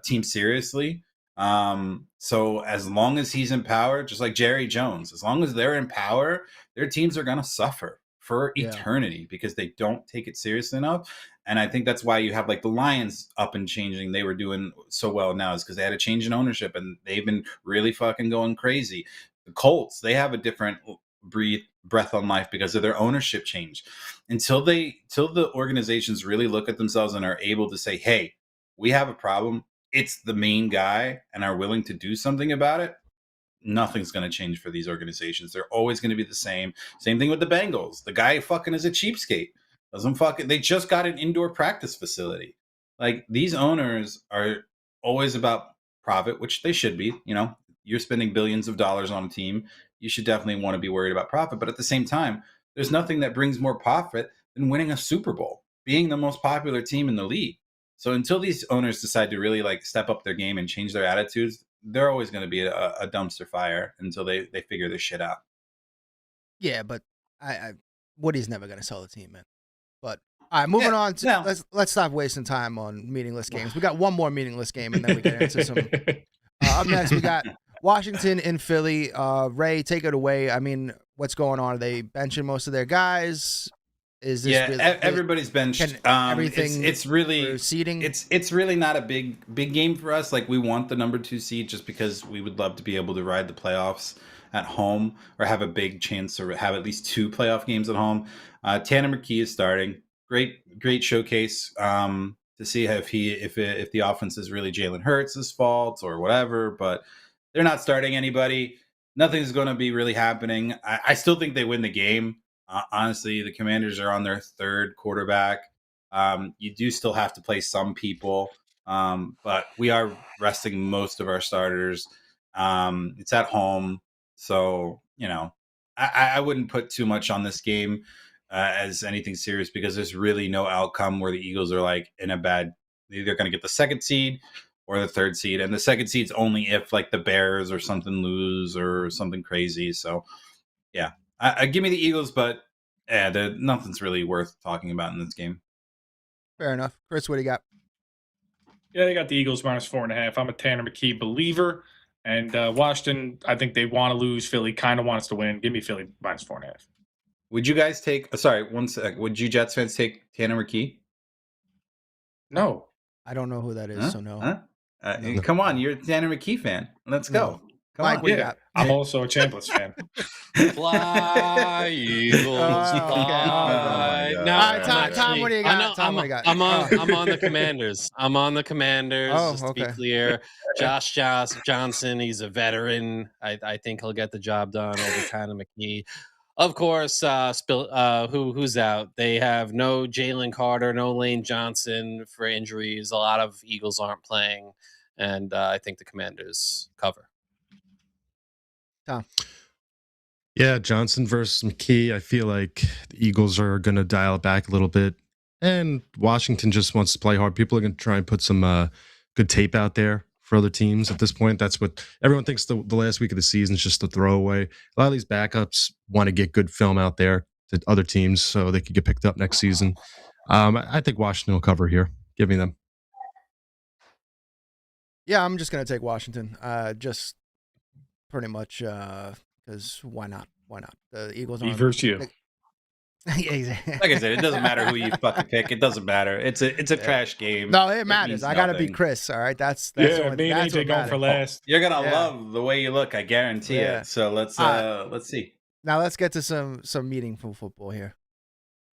team seriously. So as long as he's in power, just like Jerry Jones, as long as they're in power, their teams are going to suffer for eternity because they don't take it seriously enough. And I think that's why you have the Lions up and changing. They were doing so well now is because they had a change in ownership and they've been really fucking going crazy. The Colts, they have a different breath on life because of their ownership change. Until the organizations really look at themselves and are able to say, hey, we have a problem. It's the main guy and are willing to do something about it. nothing's going to change for these organizations. They're always going to be the same. Same thing with the Bengals. The guy fucking is a cheapskate. They just got an indoor practice facility. Like, these owners are always about profit, which they should be. You know, you're spending billions of dollars on a team. You should definitely want to be worried about profit. But at the same time, there's nothing that brings more profit than winning a Super Bowl, being the most popular team in the league. So until these owners decide to really like step up their game and change their attitudes, they're always going to be a dumpster fire until they figure this shit out. Yeah, but Woody's never going to sell the team, man. But all right, moving on to let's stop wasting time on meaningless games. We got one more meaningless game, and then we get into some. Up next, we got Washington in Philly. Ray, take it away. I mean, what's going on? Are they benching most of their guys? Is this really, everybody's benched. Everything it's really seeding. It's really not a big game for us. Like, we want the number 2 seed just because we would love to be able to ride the playoffs at home or have a big chance to have at least 2 playoff games at home. Tanner McKee is starting. Great showcase to see if the offense is really Jalen Hurts' fault or whatever. But they're not starting anybody. Nothing's going to be really happening. I still think they win the game. Honestly, the Commanders are on their 3rd quarterback. You do still have to play some people, but we are resting most of our starters. It's at home, so you know I wouldn't put too much on this game as anything serious because there's really no outcome where the Eagles are like in a bad. They're going to get the 2nd seed or the 3rd seed, and the 2nd seed's only if like the Bears or something lose or something crazy. So yeah. Give me the Eagles, but nothing's really worth talking about in this game. Fair enough. Chris, what do you got? Yeah, they got the Eagles -4.5. I'm a Tanner McKee believer. And Washington, I think they want to lose. Philly kind of wants to win. Give me Philly -4.5. Would you guys take – sorry, one sec. Would you Jets fans take Tanner McKee? No. I don't know who that is, so no. No. Come on, you're a Tanner McKee fan. Let's go. Come Mike, on. what you got? I'm also a Chambliss fan. Fly, Eagles, fly. No, all right, Tom, what do you got? Tom, what do you got? I'm on the Commanders. I'm on the Commanders, just to be clear. Josh Johnson, he's a veteran. I think he'll get the job done over Tanner McKee. Of course, who's out? They have no Jalen Carter, no Lane Johnson for injuries. A lot of Eagles aren't playing, and I think the Commanders cover. Tom. Yeah, Johnson versus McKee. I feel like the Eagles are going to dial it back a little bit. And Washington just wants to play hard. People are going to try and put some good tape out there for other teams at this point. That's what everyone thinks the last week of the season is just a throwaway. A lot of these backups want to get good film out there to other teams so they could get picked up next season. I think Washington will cover here. Give me them. Yeah, I'm just going to take Washington. Just pretty much because why not? Why not? The Eagles are versus you. Yeah, exactly. Like I said, it doesn't matter who you fucking pick. It doesn't matter. It's a trash game. No, it matters. I got to beat Chris. All right, that's me what and AJ going for last. You're gonna love the way you look. I guarantee it. So let's see. Now let's get to some meaningful football here.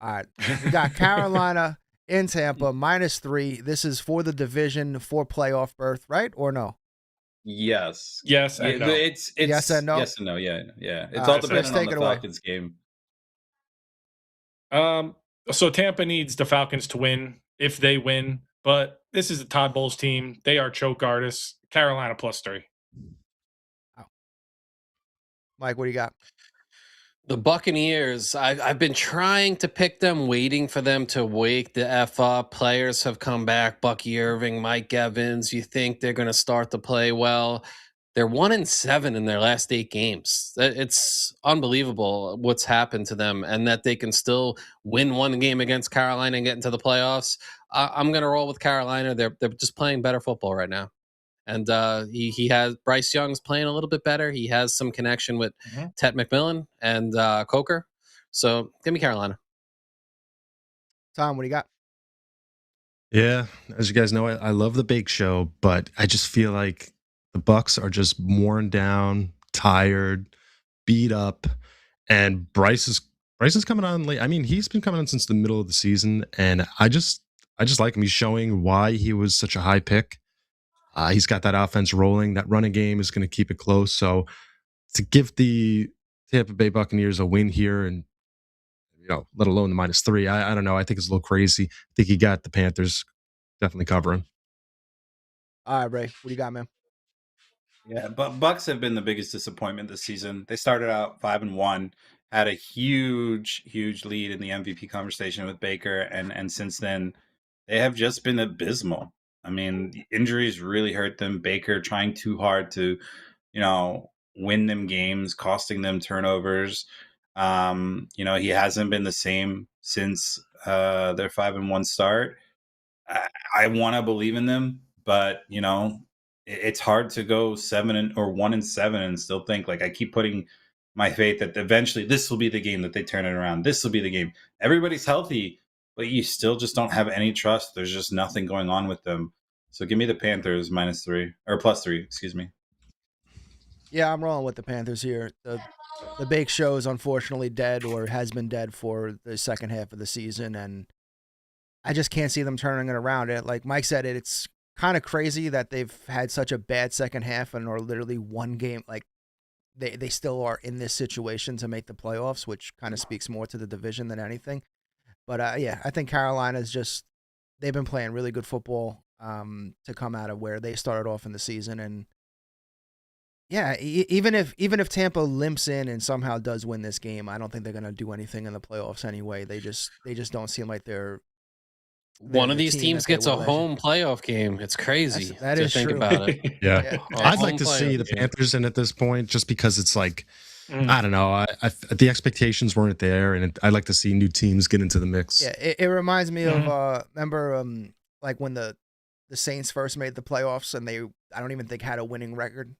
All right, we got Carolina in Tampa -3. This is for the division for playoff berth, right or no? Yes. Yes and no. It's yes and no. Yes and no. Yeah. It's all dependent on the Falcons game. So Tampa needs the Falcons to win if they win, but this is a Todd Bowles team. They are choke artists. Carolina +3. Oh. Mike, what do you got? The Buccaneers, I've been trying to pick them, waiting for them to wake the F up. Players have come back. Bucky Irving, Mike Evans. You think they're going to start to play well. They're 1-7 in their last 8 games. It's unbelievable what's happened to them and that they can still win one game against Carolina and get into the playoffs. I'm going to roll with Carolina. They're just playing better football right now. And he has Bryce Young's playing a little bit better. He has some connection with Ted McMillan and Coker. So give me Carolina. Tom, what do you got? Yeah, as you guys know, I love the Bake Show, but I just feel like the Bucs are just worn down, tired, beat up, and Bryce is coming on late. I mean, he's been coming on since the middle of the season, and I just like him. He's showing why he was such a high pick. He's got that offense rolling. That running game is going to keep it close. So to give the Tampa Bay Buccaneers a win here, and let alone the -3. I don't know. I think it's a little crazy. I think you got the Panthers definitely covering. All right, Ray, what do you got, man? Yeah, but Bucks have been the biggest disappointment this season. They started out 5-1, had a huge lead in the MVP conversation with Baker, and since then they have just been abysmal. I mean, the injuries really hurt them. Baker trying too hard to, win them games, costing them turnovers. He hasn't been the same since their 5-1 start. I want to believe in them, but it's hard to go 1-7 and still think, like, I keep putting my faith that eventually this will be the game that they turn it around. This will be the game. Everybody's healthy, but you still just don't have any trust. There's just nothing going on with them. So give me the Panthers -3 or +3, excuse me. Yeah, I'm rolling with the Panthers here. The big show is unfortunately dead, or has been dead for the second half of the season, and I just can't see them turning it around. Like Mike said, it's kind of crazy that they've had such a bad second half and are literally one game. Like they still are in this situation to make the playoffs, which kind of speaks more to the division than anything. But yeah, I think Carolina's they've been playing really good football to come out of where they started off in the season. And yeah, even if Tampa limps in and somehow does win this game, I don't think they're going to do anything in the playoffs anyway. They just don't seem like they're one of these teams gets a home playoff game. It's crazy to think about it. Yeah. I'd like to see the Panthers in at this point, just because it's like, I don't know. The expectations weren't there, and I'd like to see new teams get into the mix. Yeah, it reminds me of remember like when the Saints first made the playoffs, and I don't even think had a winning record.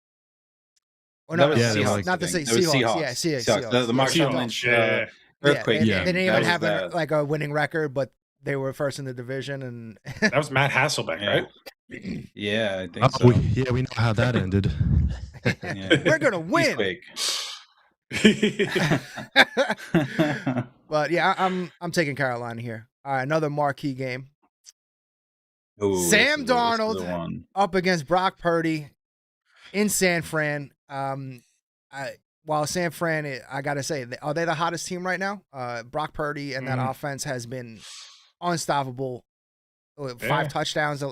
Or no, Seahawks, not the Seahawks. Yeah, Seahawks. The Marshawn Lynch earthquake. They didn't even have a winning record, but they were first in the division, and that was Matt Hasselbeck, right? Yeah, I think so. We know how that ended. We're gonna win. But yeah, I'm taking Carolina here. All right, another marquee game. Ooh, Sam Darnold up against Brock Purdy in San Fran. While San Fran, I gotta say, are they the hottest team right now? Brock Purdy and that offense has been unstoppable. 5 touchdowns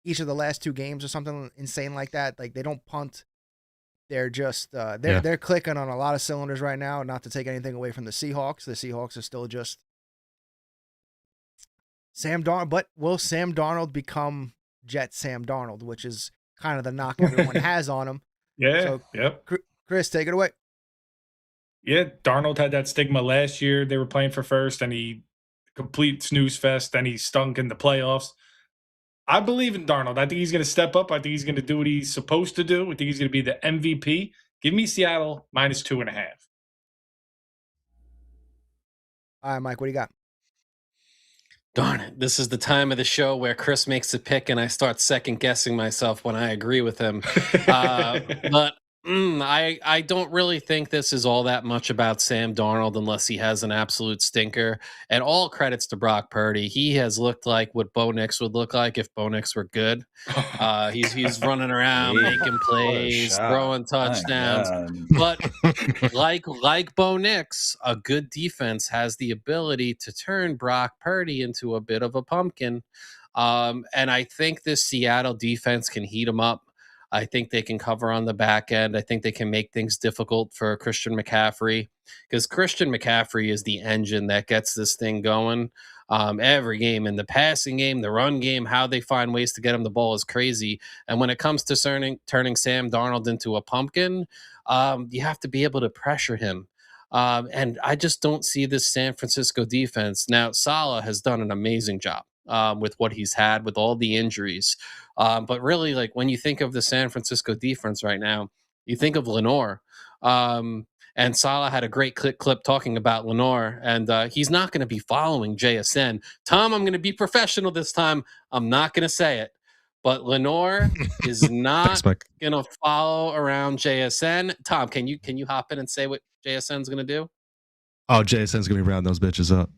each of the last 2 games or something insane like that. Like, they don't punt. They're just they're clicking on a lot of cylinders right now. Not to take anything away from the Seahawks. The Seahawks are still just Sam Darnold. But will Sam Darnold become Jet Sam Darnold, which is kind of the knock everyone has on him? Yeah. So, Chris, take it away. Yeah, Darnold had that stigma last year. They were playing for first, and he complete snooze fest, and he stunk in the playoffs. I believe in Darnold. I think he's going to step up. I think he's going to do what he's supposed to do. I think he's going to be the MVP. Give me Seattle -2.5. All right, Mike, what do you got? Darn it. This is the time of the show where Chris makes a pick and I start second guessing myself when I agree with him. But I don't really think this is all that much about Sam Darnold unless he has an absolute stinker. And all credits to Brock Purdy. He has looked like what Bo Nix would look like if Bo Nix were good. He's running around, making plays, throwing touchdowns. But like Bo Nix, a good defense has the ability to turn Brock Purdy into a bit of a pumpkin. And I think this Seattle defense can heat him up. I think they can cover on the back end. I think they can make things difficult for Christian McCaffrey, because Christian McCaffrey is the engine that gets this thing going every game. In the passing game, the run game, how they find ways to get him the ball is crazy. And when it comes to turning Sam Darnold into a pumpkin, you have to be able to pressure him. And I just don't see this San Francisco defense. Now, Saleh has done an amazing job with what he's had with all the injuries. But really, like, when you think of the San Francisco defense right now, you think of Lenore. And Saleh had a great clip talking about Lenore, and he's not going to be following JSN. Tom, I'm going to be professional this time. I'm not going to say it. But Lenore is not going to follow around JSN. Tom, can you hop in and say what JSN's going to do? Oh, JSN's going to be rounding those bitches up.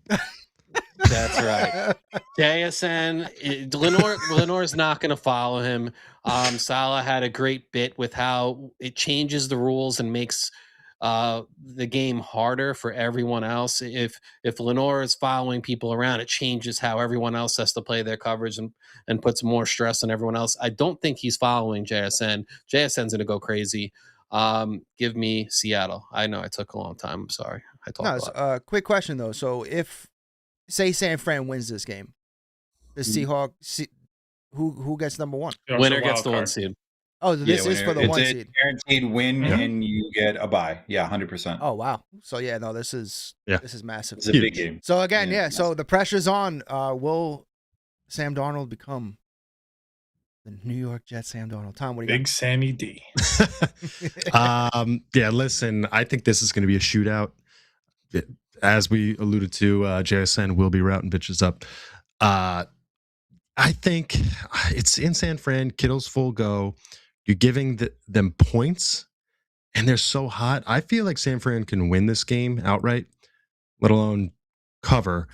That's right. JSN, Lenore's not going to follow him. Salah had a great bit with how it changes the rules and makes the game harder for everyone else. If Lenore is following people around, it changes how everyone else has to play their coverage and puts more stress on everyone else. I don't think he's following JSN. JSN's going to go crazy. Give me Seattle. I know I took a long time. I'm sorry. I talked a lot. Quick question though. So if say San Fran wins this game, the Seahawks, who gets number one? Winner gets the 1 seed. Oh, this is for the 1 seed. Guaranteed win, and you get a bye. Yeah, 100%. Oh wow. So yeah, no, this is massive. It's a big game. So again, so the pressure's on. Will Sam Darnold become the New York Jets Sam Darnold? Tom, what do you Big Sammy D. Yeah, listen, I think this is going to be a shootout. As we alluded to, JSN will be routing bitches up. I think it's in San Fran. Kittle's full go. You're giving them points, and they're so hot. I feel like San Fran can win this game outright, let alone cover.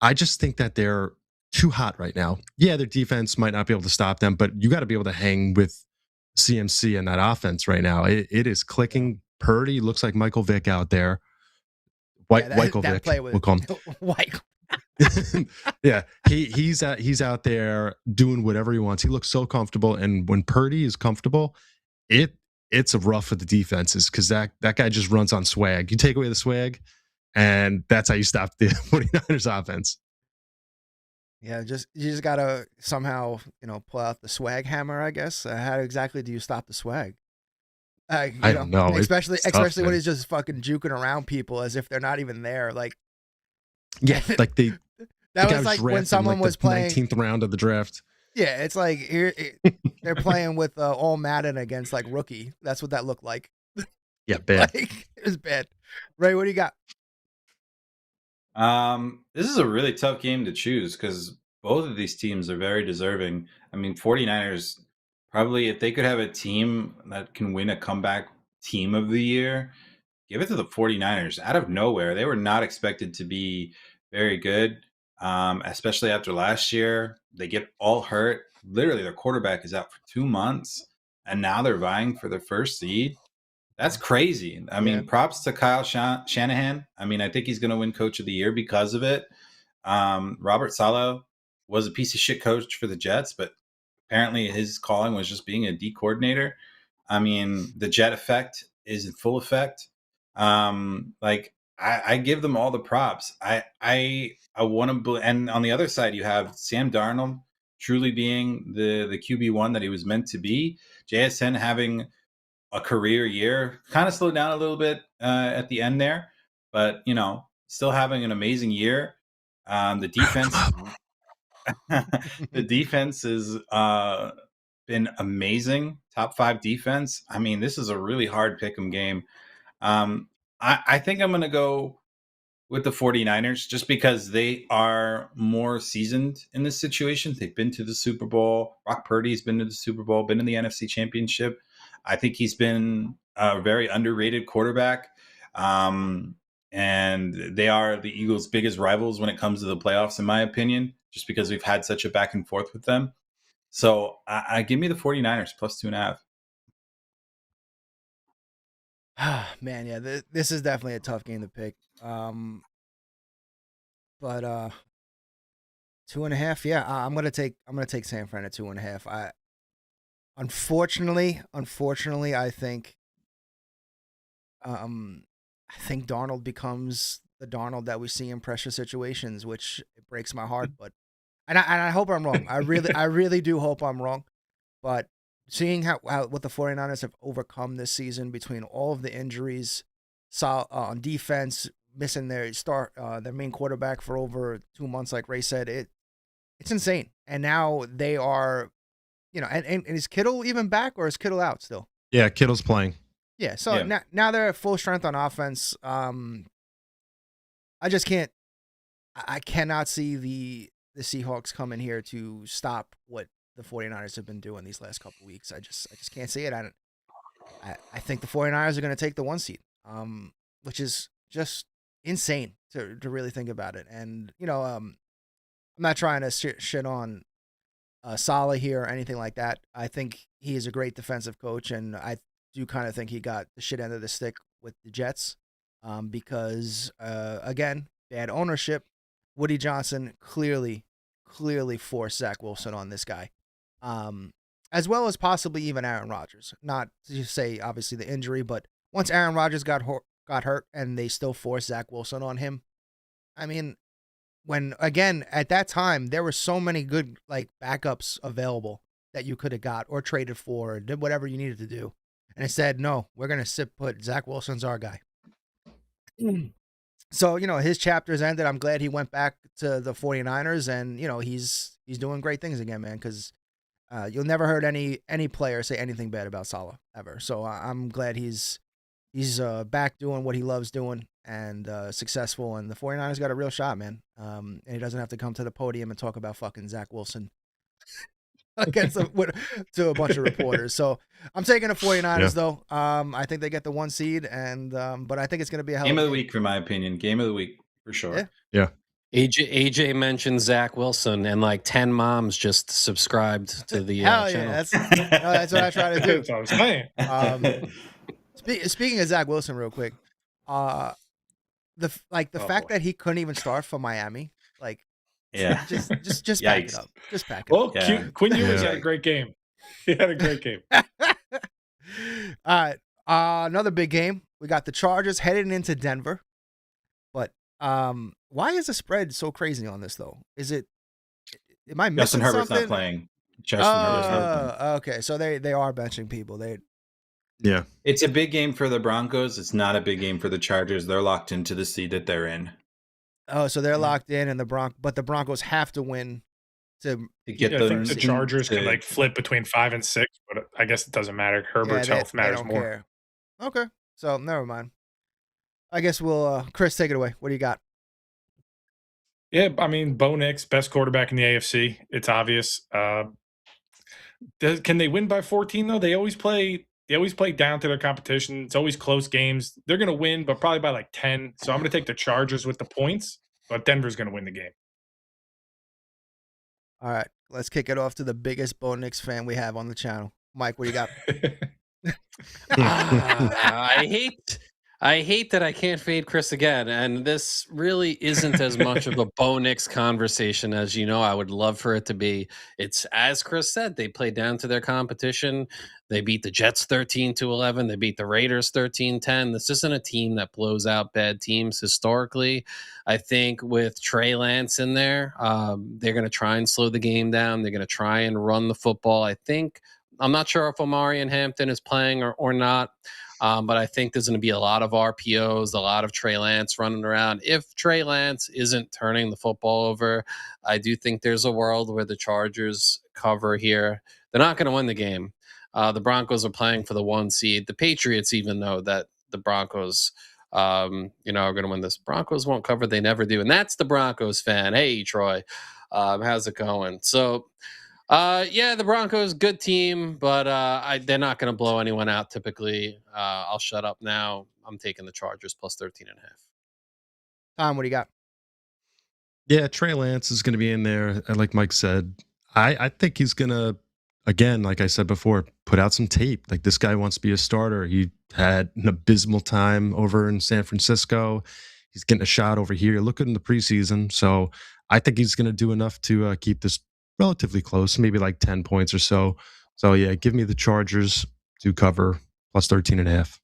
I just think that they're too hot right now. Yeah, their defense might not be able to stop them, but you got to be able to hang with CMC and that offense right now. It is clicking. Purdy looks like Michael Vick out there. Michael Vick, we'll call him. White. Yeah, he's out there doing whatever he wants. He looks so comfortable, and when Purdy is comfortable, it's a rough for the defenses because that guy just runs on swag. You take away the swag, and that's how you stop the 49ers offense. Yeah, you just gotta somehow pull out the swag hammer. I guess. How exactly do you stop the swag? I don't know. Especially when he's just fucking juking around people as if they're not even there. Like, yeah, like that was like when someone was playing 19th round of the draft. Yeah, it's like they're playing with all Madden against like rookie. That's what that looked like. Yeah, bad. Like, it was bad. Ray, what do you got? This is a really tough game to choose because both of these teams are very deserving. I mean, 49ers probably, if they could have a team that can win a comeback team of the year, give it to the 49ers. Out of nowhere, they were not expected to be very good, especially after last year. They get all hurt. Literally, their quarterback is out for 2 months, and now they're vying for their first seed. That's crazy. I mean, props to Kyle Shanahan. I mean, I think he's going to win Coach of the Year because of it. Robert Saleh was a piece of shit coach for the Jets, but apparently his calling was just being a D coordinator. I mean, the Jet effect is in full effect. I give them all the props. I want to, and on the other side, you have Sam Darnold truly being the QB1 that he was meant to be. JSN having a career year, kind of slowed down a little bit at the end there, but still having an amazing year. The defense, the defense has been amazing. Top 5 defense. I mean, this is a really hard pick'em game. I think I'm going to go with the 49ers just because they are more seasoned in this situation. They've been to the Super Bowl. Brock Purdy's been to the Super Bowl, been in the NFC Championship. I think he's been a very underrated quarterback. And they are the Eagles' biggest rivals when it comes to the playoffs, in my opinion, just because we've had such a back and forth with them. So I give me the 49ers plus 2.5. Man, yeah, this is definitely a tough game to pick. But 2.5, yeah, I'm gonna take San Fran at 2.5. Unfortunately, I think Darnold becomes the Darnold that we see in pressure situations, which it breaks my heart. But and I hope I'm wrong. I really do hope I'm wrong. But seeing how what the 49ers have overcome this season between all of the injuries, on defense, missing their main quarterback for over 2 months, like Ray said, it's insane. And now they are, and is Kittle even back or is Kittle out still? Yeah, Kittle's playing. Yeah, so now they're at full strength on offense. I just can't. I cannot see the Seahawks coming here to stop what the 49ers have been doing these last couple weeks. I just can't see it. I think the 49ers are going to take the 1 seed, which is just insane to really think about it. And I'm not trying to shit on Saleh here or anything like that. I think he is a great defensive coach, and I do kind of think he got the shit end of the stick with the Jets because, again, bad ownership. Woody Johnson clearly forced Zach Wilson on this guy, as well as possibly even Aaron Rodgers. Not to say, obviously, the injury, but once Aaron Rodgers got hurt and they still forced Zach Wilson on him, I mean, when, again, at that time, there were so many good backups available that you could have got or traded for or did whatever you needed to do. And it said, no, we're going to put Zach Wilson's our guy. So, his chapter's ended. I'm glad he went back to the 49ers and, he's doing great things again, man, because you'll never heard any player say anything bad about Saleh ever. So I'm glad he's back doing what he loves doing and successful, and the 49ers got a real shot, man. And he doesn't have to come to the podium and talk about fucking Zach Wilson to a bunch of reporters. So I'm taking the 49ers, though. I think they get the 1 seed, and but I think it's going to be a hell game of the week, for my opinion. Game of the week, for sure. Yeah. AJ mentioned Zach Wilson, and 10 moms just subscribed to the hell channel. Yeah, that's what I try to do. That's what I'm saying. Speaking of Zach Wilson, real quick, the fact that he couldn't even start for Miami, yeah, just back it up. Just back it Well, up. Yeah. Quinn Ewers had a great game. He had a great game. All right, another big game. We got the Chargers heading into Denver, but why is the spread so crazy on this though? Am I missing Justin Herbert's something? not playing. Justin Herbert's not playing. Okay, so they are benching people. Yeah. It's a big game for the Broncos. It's not a big game for the Chargers. They're locked into the seed that they're in. Oh, so they're locked in, and the Broncos have to win to get I the think the Chargers can flip between 5 and 6, but I guess it doesn't matter. Herbert's health matters more. Care. Okay, so never mind. I guess we'll Chris, take it away. What do you got? Yeah, I mean, Bo Nix, best quarterback in the AFC. It's obvious. Can they win by 14 though? They always play down to their competition. It's always close games. They're going to win, but probably by 10. So I'm going to take the Chargers with the points, but Denver's going to win the game. All right, let's kick it off to the biggest Bo Nix fan we have on the channel. Mike, what do you got? I hate that I can't fade Chris again, and this really isn't as much of a Bo Nix conversation as I would love for it to be. It's, as Chris said, they play down to their competition. They beat the Jets 13-11. They beat the Raiders 13-10. This isn't a team that blows out bad teams historically. I think with Trey Lance in there, they're going to try and slow the game down. They're going to try and run the football. I'm not sure if Omari and Hampton is playing or not. But I think there's going to be a lot of RPOs, a lot of Trey Lance running around. If Trey Lance isn't turning the football over, I do think there's a world where the Chargers cover here. They're not going to win the game. The Broncos are playing for the 1 seed. The Patriots even know that the Broncos, are going to win this. Broncos won't cover. They never do. And that's the Broncos fan. Hey, Troy, how's it going? So, the Broncos, good team, but they're not going to blow anyone out typically. I'll shut up now. I'm taking the Chargers plus 13.5. Tom, what do you got? Yeah, Trey Lance is going to be in there. And like Mike said, I think he's going to, again, like I said before, put out some tape. Like, this guy wants to be a starter. He had an abysmal time over in San Francisco. He's getting a shot over here. Look at in the preseason. So I think he's going to do enough to keep this relatively close, maybe 10 points or so. So, yeah, give me the Chargers to cover plus 13.5.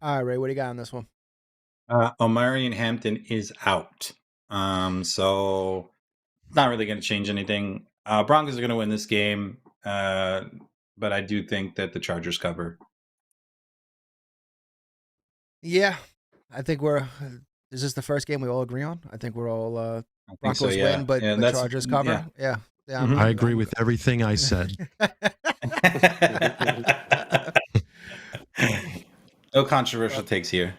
All right, Ray, what do you got on this one? Omari and Hampton is out. So not really going to change anything. Broncos are going to win this game, but I do think that the Chargers cover. Yeah, I think is this the first game we all agree on? I think we're all Broncos win, but the Chargers cover. Yeah. I agree with everything I said. No controversial takes here.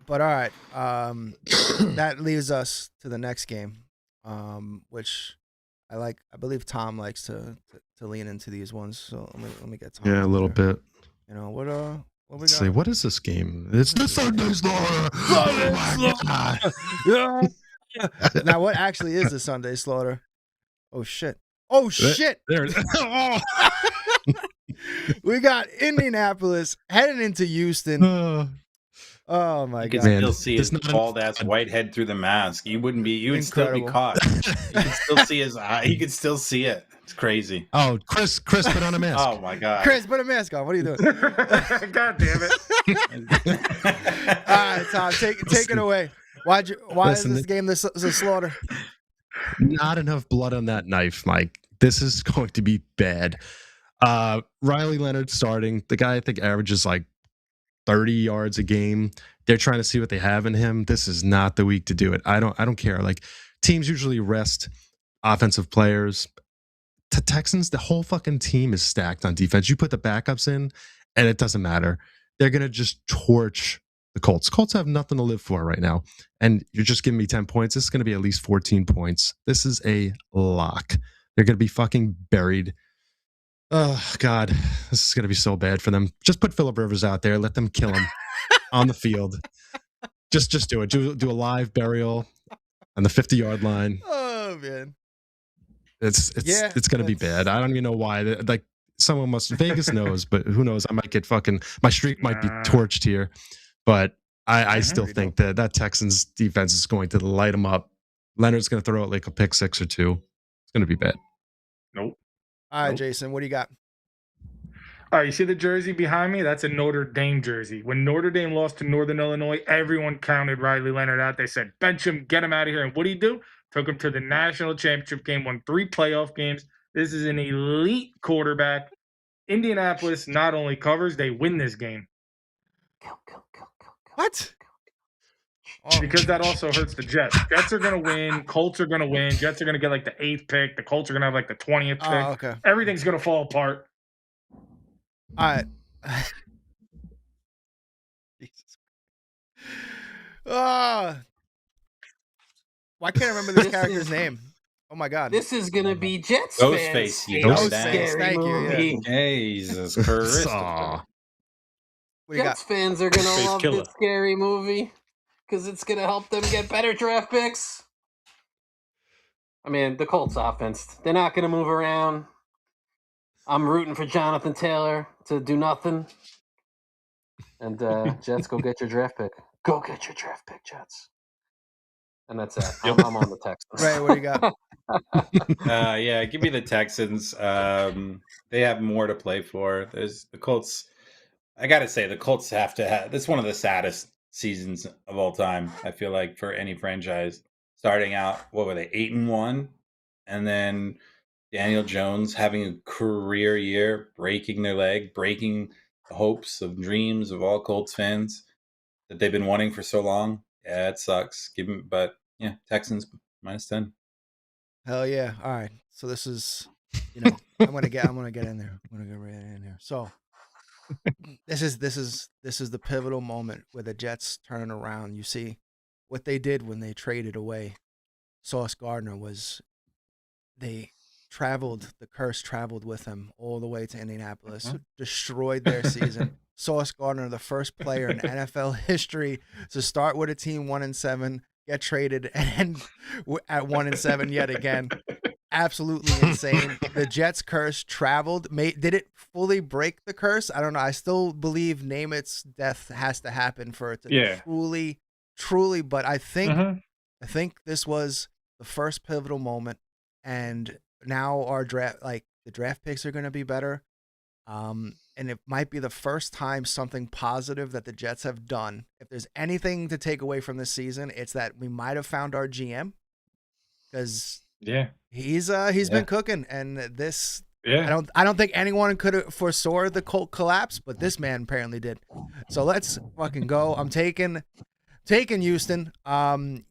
But all right, that leaves us to the next game, which I believe Tom likes to lean into these ones. So let me get Tom. Yeah, a little bit. What What we Let's got? see, what is this game? It's the Sunday Slaughter. Now, what actually is the Sunday Slaughter? Oh shit! Oh shit! There. Oh. We got Indianapolis heading into Houston. Oh my You god! can still see his bald ass white head through the mask. You would still be caught. You can still see his eye. You can still see it. It's crazy. Oh, Chris, put on a mask. Oh my god, Chris, put a mask on. What are you doing? God damn it! All right, Tom, take it away. Why is this game the slaughter? Not enough blood on that knife, Mike. This is going to be bad. Riley Leonard starting. The guy I think averages like 30 yards a game. They're trying to see what they have in him. This is not the week to do it. I don't care. Like, teams usually rest offensive players. The Texans, the whole fucking team is stacked on defense. You put the backups in, and it doesn't matter. They're gonna just torch the Colts. Colts have nothing to live for right now, and you're just giving me 10 points. This is gonna be at least 14 points. This is a lock. They're gonna be fucking buried. Oh God, this is gonna be so bad for them. Just put Phillip Rivers out there. Let them kill him on the field. Just do it. Do a live burial on the 50-yard line. Oh man, it's gonna be bad. I don't even know why. Like, someone must. Vegas knows, but who knows? I might get fucking. My streak might be torched here, but I still think that Texans defense is going to light them up. Leonard's gonna throw out like a pick 6 or 2. It's gonna be bad. Nope. All right, Jason, what do you got? All right, you see the jersey behind me? That's a Notre Dame jersey. When Notre Dame lost to Northern Illinois, everyone counted Riley Leonard out. They said, bench him, get him out of here. And what did he do? Took him to the national championship game, won 3 playoff games. This is an elite quarterback. Indianapolis not only covers, they win this game. What? Because that also hurts the Jets. Jets are going to win. Colts are going to win. Jets are going to get like the 8th pick. The Colts are going to have like the 20th pick. Oh, okay. Everything's going to fall apart. All right. Jesus. Why can't I remember this character's name? Oh my god. This is gonna be Jets Ghostface. Ghostface. Thank you. Yeah. Jesus Christ. Jets fans are gonna Ghostface love killer. this scary movie because it's gonna help them get better draft picks. I mean, the Colts offense—they're not gonna move around. I'm rooting for Jonathan Taylor to do nothing. And Jets, go get your draft pick. Go get your draft pick, Jets. And that's it. I'm on the Texans. Ray, what do you got? Yeah, give me the Texans. They have more to play for. There's the Colts. I got to say, the Colts have to have. This is one of the saddest seasons of all time, I feel like, for any franchise. Starting out, what were they, 8-1? And then Daniel Jones having a career year, breaking their leg, breaking the hopes of dreams of all Colts fans that they've been wanting for so long. Yeah, it sucks. But yeah, Texans -10. Hell yeah. All right. So this is, I'm gonna get in there. I'm gonna get right in there. So this is the pivotal moment where the Jets turn around. You see what they did when they traded away Sauce Gardner was the curse traveled with him all the way to Indianapolis, destroyed their season. Sauce Gardner, the first player in NFL history to start with a team 1-7, get traded and at 1-7 yet again. Absolutely insane. The Jets curse traveled. Did it fully break the curse? I don't know. I still believe Namath's death has to happen for it to truly. But I think this was the first pivotal moment, and now our the draft picks are going to be better. And it might be the first time something positive that the Jets have done. If there's anything to take away from this season, it's that we might have found our GM, because he's been cooking, and this I don't think anyone could have foresaw the Colt collapse, but this man apparently did. So let's fucking go. I'm taking Houston.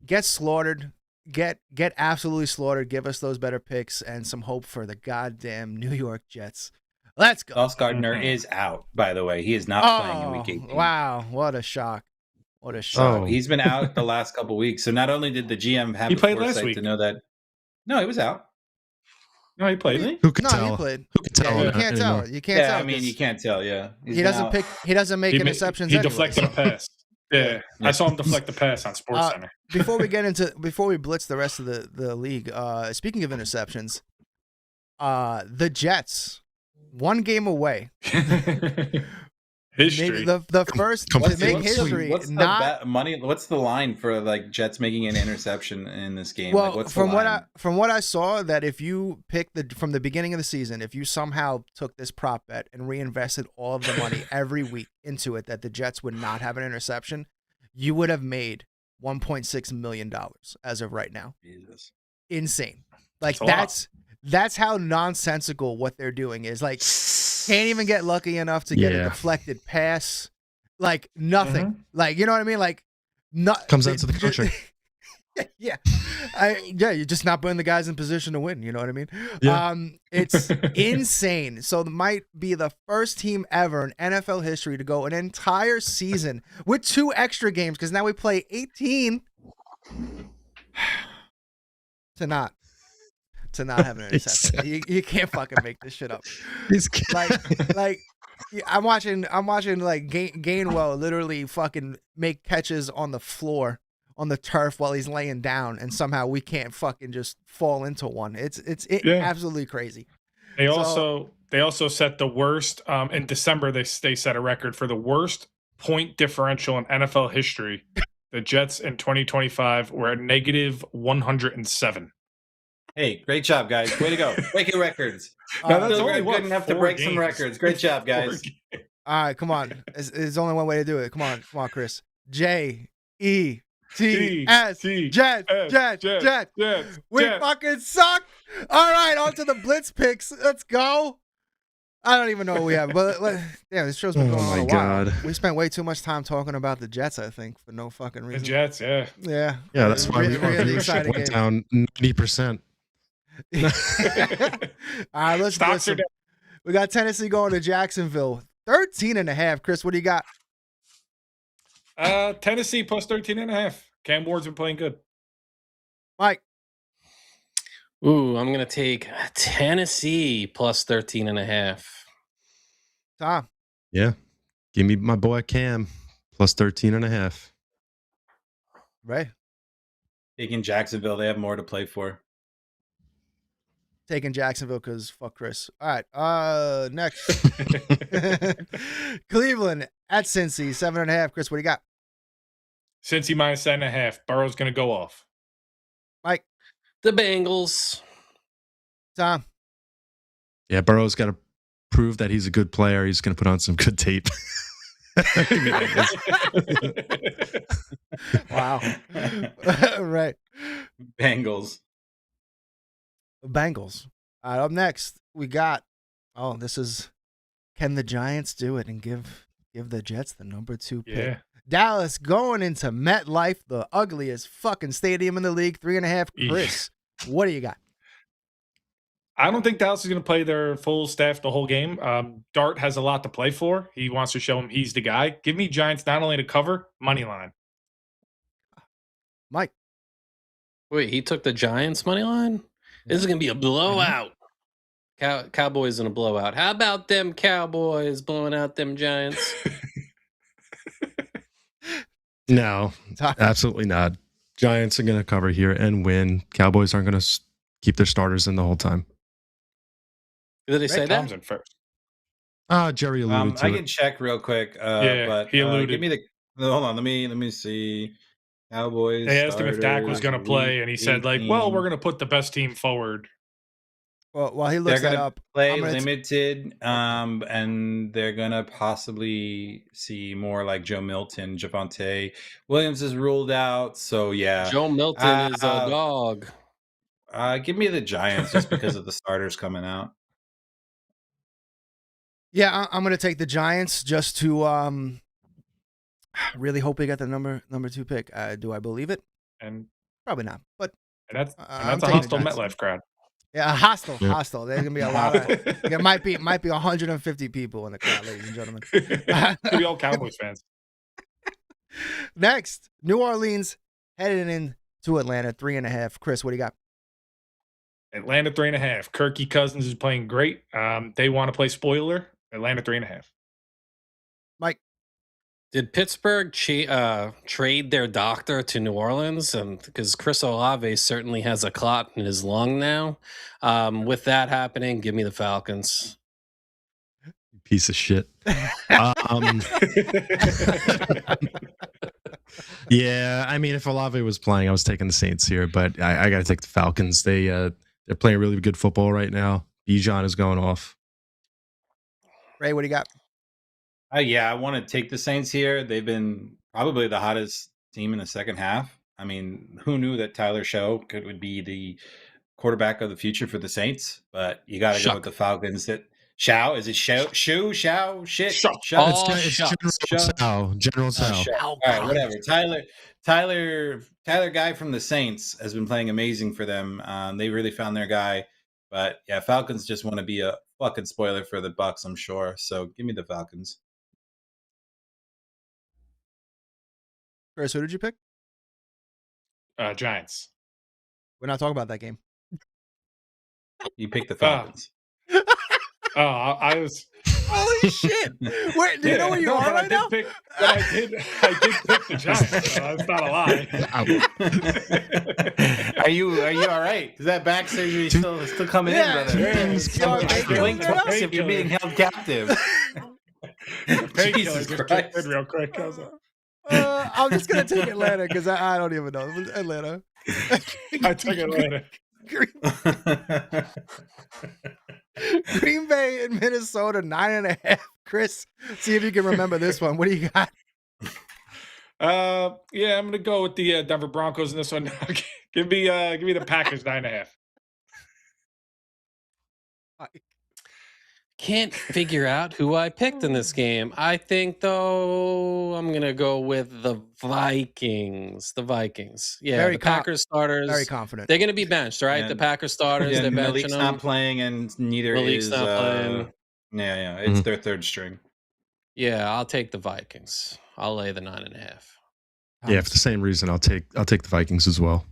Get slaughtered. Get absolutely slaughtered. Give us those better picks and some hope for the goddamn New York Jets. Let's go. Sauce Gardner is out, by the way. He is not playing in Week 18. Wow, what a shock. So he's been out the last couple weeks. So not only did the GM have the foresight to know that. No, he was out. No, he played. Didn't he? Who could No, tell? he played. Who could tell? Yeah, you can't anymore? tell. You can't Yeah, tell. I mean, 'cause you can't tell. Yeah, He doesn't pick. He doesn't make interceptions. He anyways. deflected a pass. Yeah, I saw him deflect the pass on Sports Center. Before we blitz the rest of the league, speaking of interceptions, the Jets, one game away. History. Maybe the first to make history. What's Not the money? What's the line for like Jets making an interception in this game? well. Like, what's From the line? what I saw, that if you pick from the beginning of the season, if you somehow took this prop bet and reinvested all of the money every week into it, that the Jets would not have an interception, you would have made $1.6 million as of right now. Jesus. Insane. Like That's that's how nonsensical what they're doing is. Like, can't even get lucky enough to get a deflected pass. Like nothing. Mm-hmm. Like, you know what I mean? Like, Comes down to the country. yeah. You're just not putting the guys in position to win. You know what I mean? Yeah. It's insane. So it might be the first team ever in NFL history to go an entire season with 2 extra games, because now we play 18 to not have an interception. You can't fucking make this shit up. Like I'm watching like Gainwell literally fucking make catches on the floor, on the turf, while he's laying down, and somehow we can't fucking just fall into one. It's absolutely crazy. They also set the worst in December. They set a record for the worst point differential in NFL history. The Jets in 2025 were at negative 107. Hey, great job, guys! Way to go! Breaking records. That's Still only good enough to 4 break games. some records. Great job, guys. All right, come on. There's only one way to do it. Come on, Chris. Jets. We fucking suck. All right, on to the Blitz Picks. Let's go. I don't even know what we have, but damn, this show's been going on a while. God. We spent way too much time talking about the Jets, I think, for no fucking The reason. Jets, yeah. Yeah. Yeah, that's why really we exciting went game. down 90%. All right, let's Stocks are listen. We got Tennessee going to Jacksonville. 13.5. Chris, what do you got? Tennessee plus 13.5. Cam Ward's been playing good. Mike. Ooh, I'm going to take Tennessee plus 13.5. Tom. Yeah. Give me my boy Cam plus 13.5. Ray. Taking Jacksonville, they have more to play for. Taking Jacksonville because fuck Chris. All right. Next. Cleveland at Cincy, 7.5. Chris, what do you got? Cincy minus 7.5. Burrow's going to go off. Mike. The Bengals. Tom. Yeah, Burrow's got to prove that he's a good player. He's going to put on some good tape. Wow. Right. Bengals. Bengals. All right, up next, we got, this is, can the Giants do it and give the Jets the number 2 pick? Yeah. Dallas going into MetLife, the ugliest fucking stadium in the league, 3.5. Chris, what do you got? I don't think Dallas is going to play their full staff the whole game. Dart has a lot to play for. He wants to show him he's the guy. Give me Giants not only to cover, money line. Mike. Wait, he took the Giants money line? This is going to be a blowout. Cowboys in a blowout. How about them Cowboys blowing out them Giants? No, absolutely not. Giants are going to cover here and win. Cowboys aren't going to keep their starters in the whole time. Did they say that? Tom's in first. Jerry alluded to I it. can check real quick. But he alluded. give me hold on. Let me see. Cowboys. They asked him if Dak was going to starters, play, and he said, like, well, we're going to put the best team forward. Well, while he looks They're that gonna up, play I'm gonna limited, and they're gonna possibly see more like Joe Milton. Javonte Williams is ruled out, so yeah. Joe Milton is a dog. Give me the Giants just because of the starters coming out. Yeah, I'm going to take the Giants just to really hope we get the number 2 pick. Do I believe it? And Probably not, but that's I'm a taking hostile the Giants. MetLife crowd. Yeah, hostile. There's gonna be a lot of. There might be 150 people in the crowd, ladies and gentlemen. Could be all Cowboys fans. Next, New Orleans heading into Atlanta, 3.5. Chris, what do you got? Atlanta 3.5. Kirky Cousins is playing great. They want to play spoiler. Atlanta 3.5. Mike. Did Pittsburgh trade their doctor to New Orleans? And because Chris Olave certainly has a clot in his lung now. With that happening, give me the Falcons. Piece of shit. Yeah, I mean, if Olave was playing, I was taking the Saints here, but I got to take the Falcons. They're playing really good football right now. Bijan is going off. Ray, what do you got? Yeah, I want to take the Saints here. They've been probably the hottest team in the second half. I mean, who knew that Tyler would be the quarterback of the future for the Saints? But you got to go with the Falcons. That Shao, is it Shao? Shit. Shao. General Shao. All right, whatever. Tyler guy from the Saints has been playing amazing for them. They really found their guy. But yeah, Falcons just want to be a fucking spoiler for the Bucs, I'm sure. So give me the Falcons. Chris, who did you pick? Giants. We're not talking about that game. You picked the Falcons. I was. Holy shit! Wait, do you know where you are right now? I did pick the Giants. So that's not a lie. Are you all right? Is that back surgery still coming in, brother? Blink twice if you're being held captive. Jesus Christ! Real quick. I'm just gonna take Atlanta because I don't even know Atlanta. I took Atlanta. Green Bay and Minnesota 9.5. Chris, see if you can remember this one. What do you got? Yeah, I'm gonna go with the Denver Broncos in this one. give me the Packers 9.5. Can't figure out who I picked in this game. I think, though, I'm going to go with the Vikings. The Vikings. Yeah, the Packers starters. Very confident. They're going to be benched, right? The Packers starters, they're benching Malik's them. not playing, and neither Malik's is... not playing. Yeah, it's their third string. Yeah, I'll take the Vikings. I'll lay the 9.5. Yeah, for the same reason, I'll take the Vikings as well.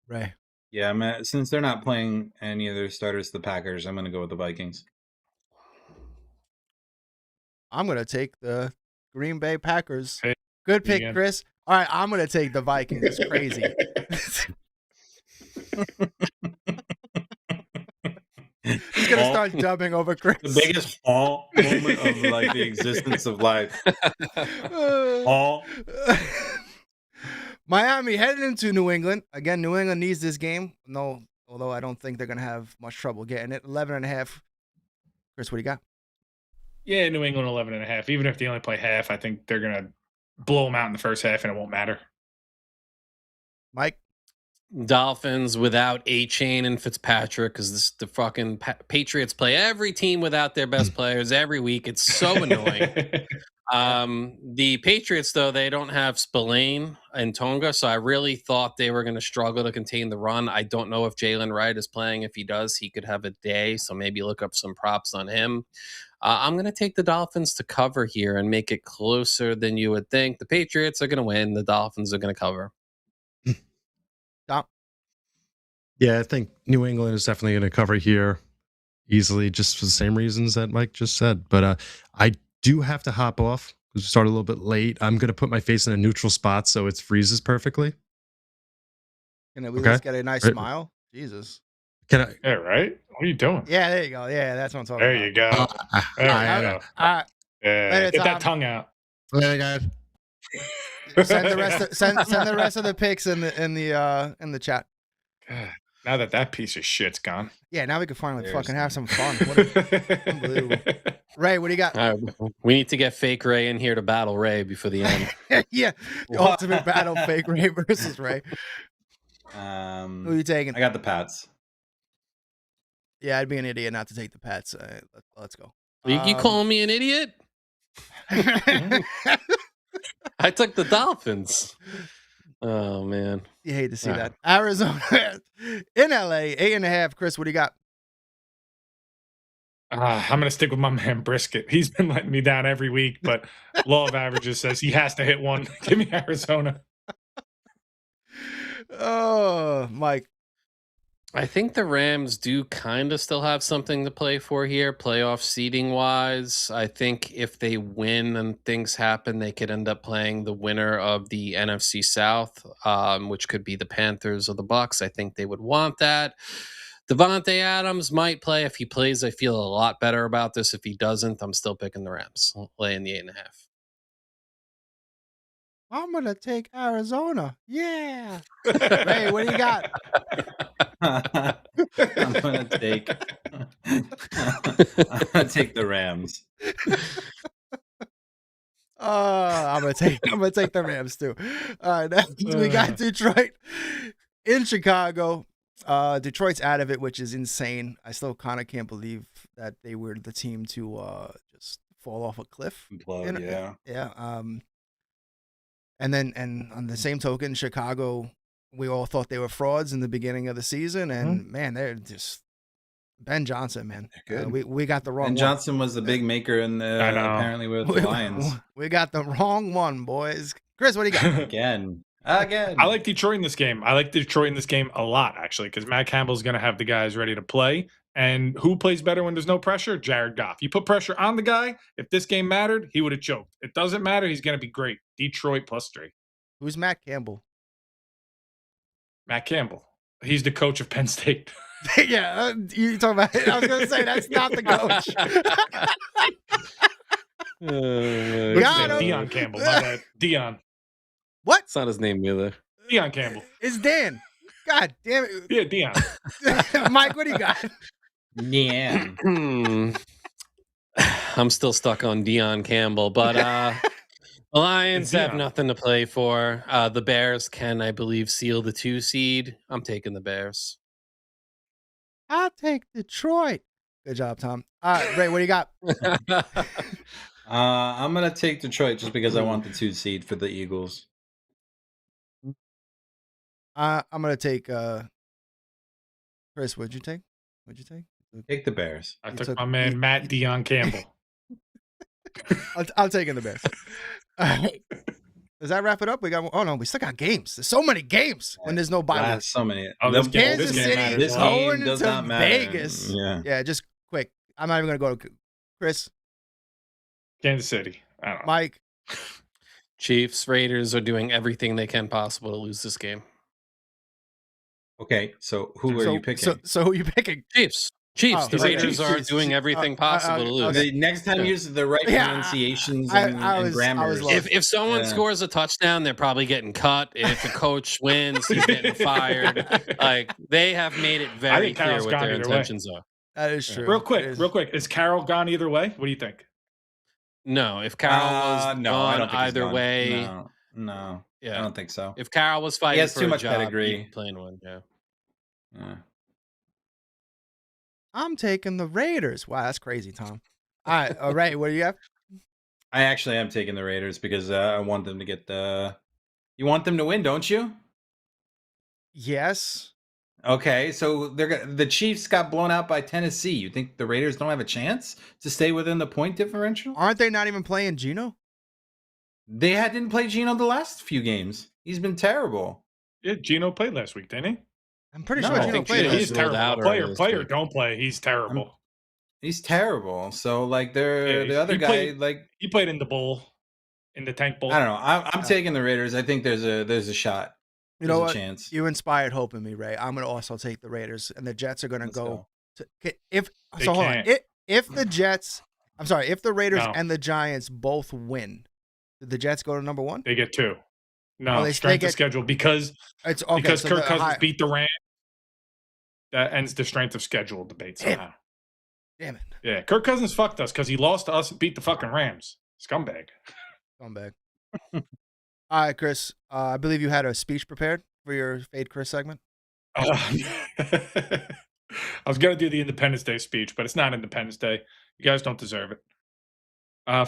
Ray. Yeah, since they're not playing any of their starters, the Packers, I'm going to go with the Vikings. I'm going to take the Green Bay Packers. Hey, good pick, Chris. All right, I'm going to take the Vikings. It's crazy. He's going to start dubbing over Chris. The biggest moment of like the existence of life. Miami headed into New England. Again, New England needs this game. No, although I don't think they're going to have much trouble getting it. 11.5. Chris, what do you got? Yeah, New England 11.5. Even if they only play half, I think they're going to blow them out in the first half and it won't matter. Mike? Dolphins without A-Chain and Fitzpatrick because the fucking Patriots play every team without their best players every week. It's so annoying. The Patriots, though, they don't have Spillane and Tonga, so I really thought they were going to struggle to contain the run. I don't know if Jalen Wright is playing. If he does, he could have a day, so maybe look up some props on him. I'm going to take the Dolphins to cover here and make it closer than you would think. The Patriots are going to win. The Dolphins are going to cover. Tom? Yeah, I think New England is definitely going to cover here easily, just for the same reasons that Mike just said. But I do have to hop off because we started a little bit late. I'm going to put my face in a neutral spot so it freezes perfectly. Can at least get a nice smile? Jesus. Can I? Yeah, right? What are you doing? Yeah, there you go. Yeah, that's what I'm talking there about. You go. There you go. Yeah. Get that tongue out. Later, guys. Send the rest of the picks in the chat. God, now that piece of shit's gone. Yeah, now we can finally fucking have some fun. Unbelievable. Ray, what do you got? We need to get fake Ray in here to battle Ray before the end. Yeah, the ultimate battle, fake Ray versus Ray. Who are you taking? I got the Pats. Yeah, I'd be an idiot not to take the Pats. Let's go. You calling me an idiot? I took the Dolphins. Oh, man. You hate to see that. Arizona in LA, 8.5. Chris, what do you got? I'm going to stick with my man Brisket. He's been letting me down every week, but law of averages says he has to hit one. Give me Arizona. Oh, Mike. I think the Rams do kind of still have something to play for here, playoff seeding wise. I think if they win and things happen, they could end up playing the winner of the NFC South, which could be the Panthers or the Bucks. I think they would want that. Devontae Adams might play. If he plays, I feel a lot better about this. If he doesn't, I'm still picking the Rams, laying the 8.5. I'm gonna take Arizona. Yeah. Ray, what do you got? I'm gonna take the Rams. I'm gonna take the Rams too. All right, next we got Detroit in Chicago. Detroit's out of it, which is insane. I still kind of can't believe that they were the team to just fall off a cliff. Implode, yeah. Yeah. And on the same token, Chicago, we all thought they were frauds in the beginning of the season, and man, they're just Ben Johnson, man. Good. We got the wrong. Ben one. Johnson was the big maker in the apparently with the Lions. We got the wrong one, boys. Chris, what do you got? Again. I like Detroit in this game. I like Detroit in this game a lot, actually, because Matt Campbell's going to have the guys ready to play. And who plays better when there's no pressure? Jared Goff. You put pressure on the guy. If this game mattered, he would have choked. It doesn't matter. He's going to be great. Detroit +3. Who's Matt Campbell? Matt Campbell. He's the coach of Penn State. Yeah, you talking about? I was going to say that's not the coach. Deion Campbell. My bad. Deion. What? It's not his name either. Deion Campbell. It's Dan. God damn it. Yeah, Deion. Mike, what do you got? Yeah. I'm still stuck on Deion Campbell, but the Lions have nothing to play for. The Bears can, I believe, seal the 2 seed. I'm taking the Bears. I'll take Detroit. Good job, Tom. All right, Ray, what do you got? I'm gonna take Detroit just because I want the 2 seed for the Eagles. I'm gonna take Chris. What'd you take? Take the Bears. I took my man Matt Deion Campbell. I'm taking the Bears. All right. Does that wrap it up? We still got games. There's so many games when there's no bye week. So many. Kansas City this going game does into not matter. Vegas. Yeah, just quick. I'm not even gonna go to Chris. Kansas City. I don't know. Mike. Chiefs, Raiders are doing everything they can possible to lose this game. Okay, so who are you picking? So who are you picking? Chiefs. The Raiders are doing everything possible to lose. The next time use the right pronunciations and grammar. If someone scores a touchdown, they're probably getting cut. If a coach wins, he's getting fired. Like, they have made it very clear what their intentions are. That is true. Real quick. Is Carroll gone either way? What do you think? No, if Carroll was gone either way. No. Yeah. I don't think so. If Carroll was fighting for too much job, pedigree. he'd be playing one, yeah. I'm taking the Raiders. Wow, that's crazy, Tom. All right, what do you have? I actually am taking the Raiders because I want them to get the. You want them to win, don't you? Yes. Okay, so the Chiefs got blown out by Tennessee. You think the Raiders don't have a chance to stay within the point differential? Aren't they not even playing Geno? They didn't play Geno the last few games. He's been terrible. Yeah, Geno played last week, didn't he? I'm pretty sure Geno played. He's terrible. Player, don't play. He's terrible. He's terrible. So like the other guy he played in the bowl, in the tank bowl. I don't know. I'm taking the Raiders. I think there's a shot. You know what? Chance. You inspired hope in me, Ray. I'm going to also take the Raiders, and the Jets are going to go. If the Jets, if the Raiders and the Giants both win, did the Jets go to number 1? They get 2. No, strength of schedule because Kirk Cousins beat the Rams. That ends the strength of schedule debate somehow. Damn it. Yeah, Kirk Cousins fucked us because he lost to us and beat the fucking Rams. Scumbag. All right, Chris. I believe you had a speech prepared for your Fade Chris segment. I was going to do the Independence Day speech, but it's not Independence Day. You guys don't deserve it.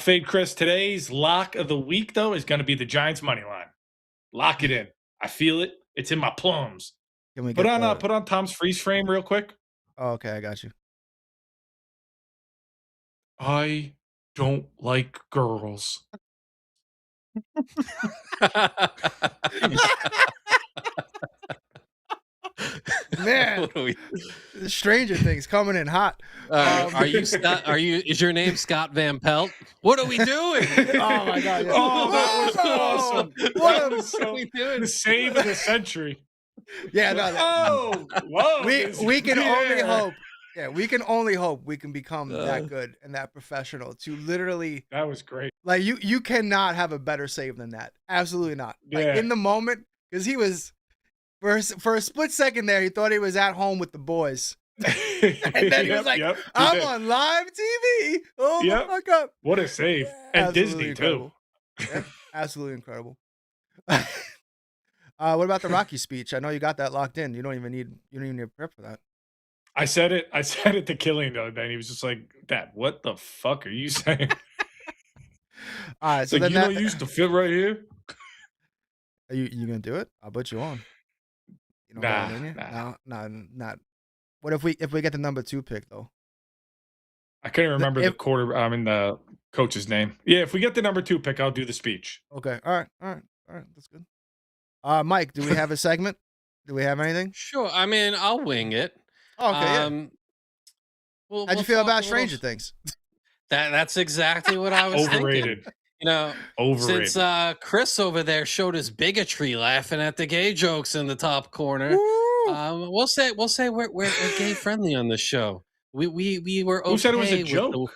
Fade Chris, today's lock of the week, though, is going to be the Giants' money line. Lock it in. I feel it. It's in my plums. Can we put on Tom's freeze frame real quick? Oh, okay, I got you. I don't like girls. Man, What are we? Stranger Things coming in hot. Are you Scott? Is your name Scott Van Pelt? What are we doing? Oh my God! Yeah. Oh, that was awesome. What What are we doing? The save of the century. Yeah, no. Oh, love. We can only hope. Yeah, we can only hope we can become that good and that professional to literally. That was great. Like you cannot have a better save than that. Absolutely not. Like Yeah. in the moment, because he was for a split second there, he thought he was at home with the boys, and then he was like, "I'm on live TV." Oh Yep. my God! What a save. And Absolutely Disney, incredible. too. Yeah, absolutely incredible. What about the Rocky speech? I know you got that locked in. You don't even need to prep for that. I said it to Killian the other day, and he was just like, Dad, what the fuck are you saying? All right, so It's like, then you used to fit right here? are you gonna do it? I'll put you on. You don't got it in you? No, not. What if we get the number 2 pick though? I couldn't remember the coach's name. Yeah, if we get the number 2 pick, I'll do the speech. Okay. All right. That's good. Mike, do we have a segment? Do we have anything? Sure. I mean, I'll wing it. Oh, okay. Yeah. How'd you feel about Stranger Things? That's exactly what I was Overrated. thinking. Overrated. Since Chris over there showed his bigotry laughing at the gay jokes in the top corner, we'll say we're gay friendly on this show. We were okay. Who said it was a joke?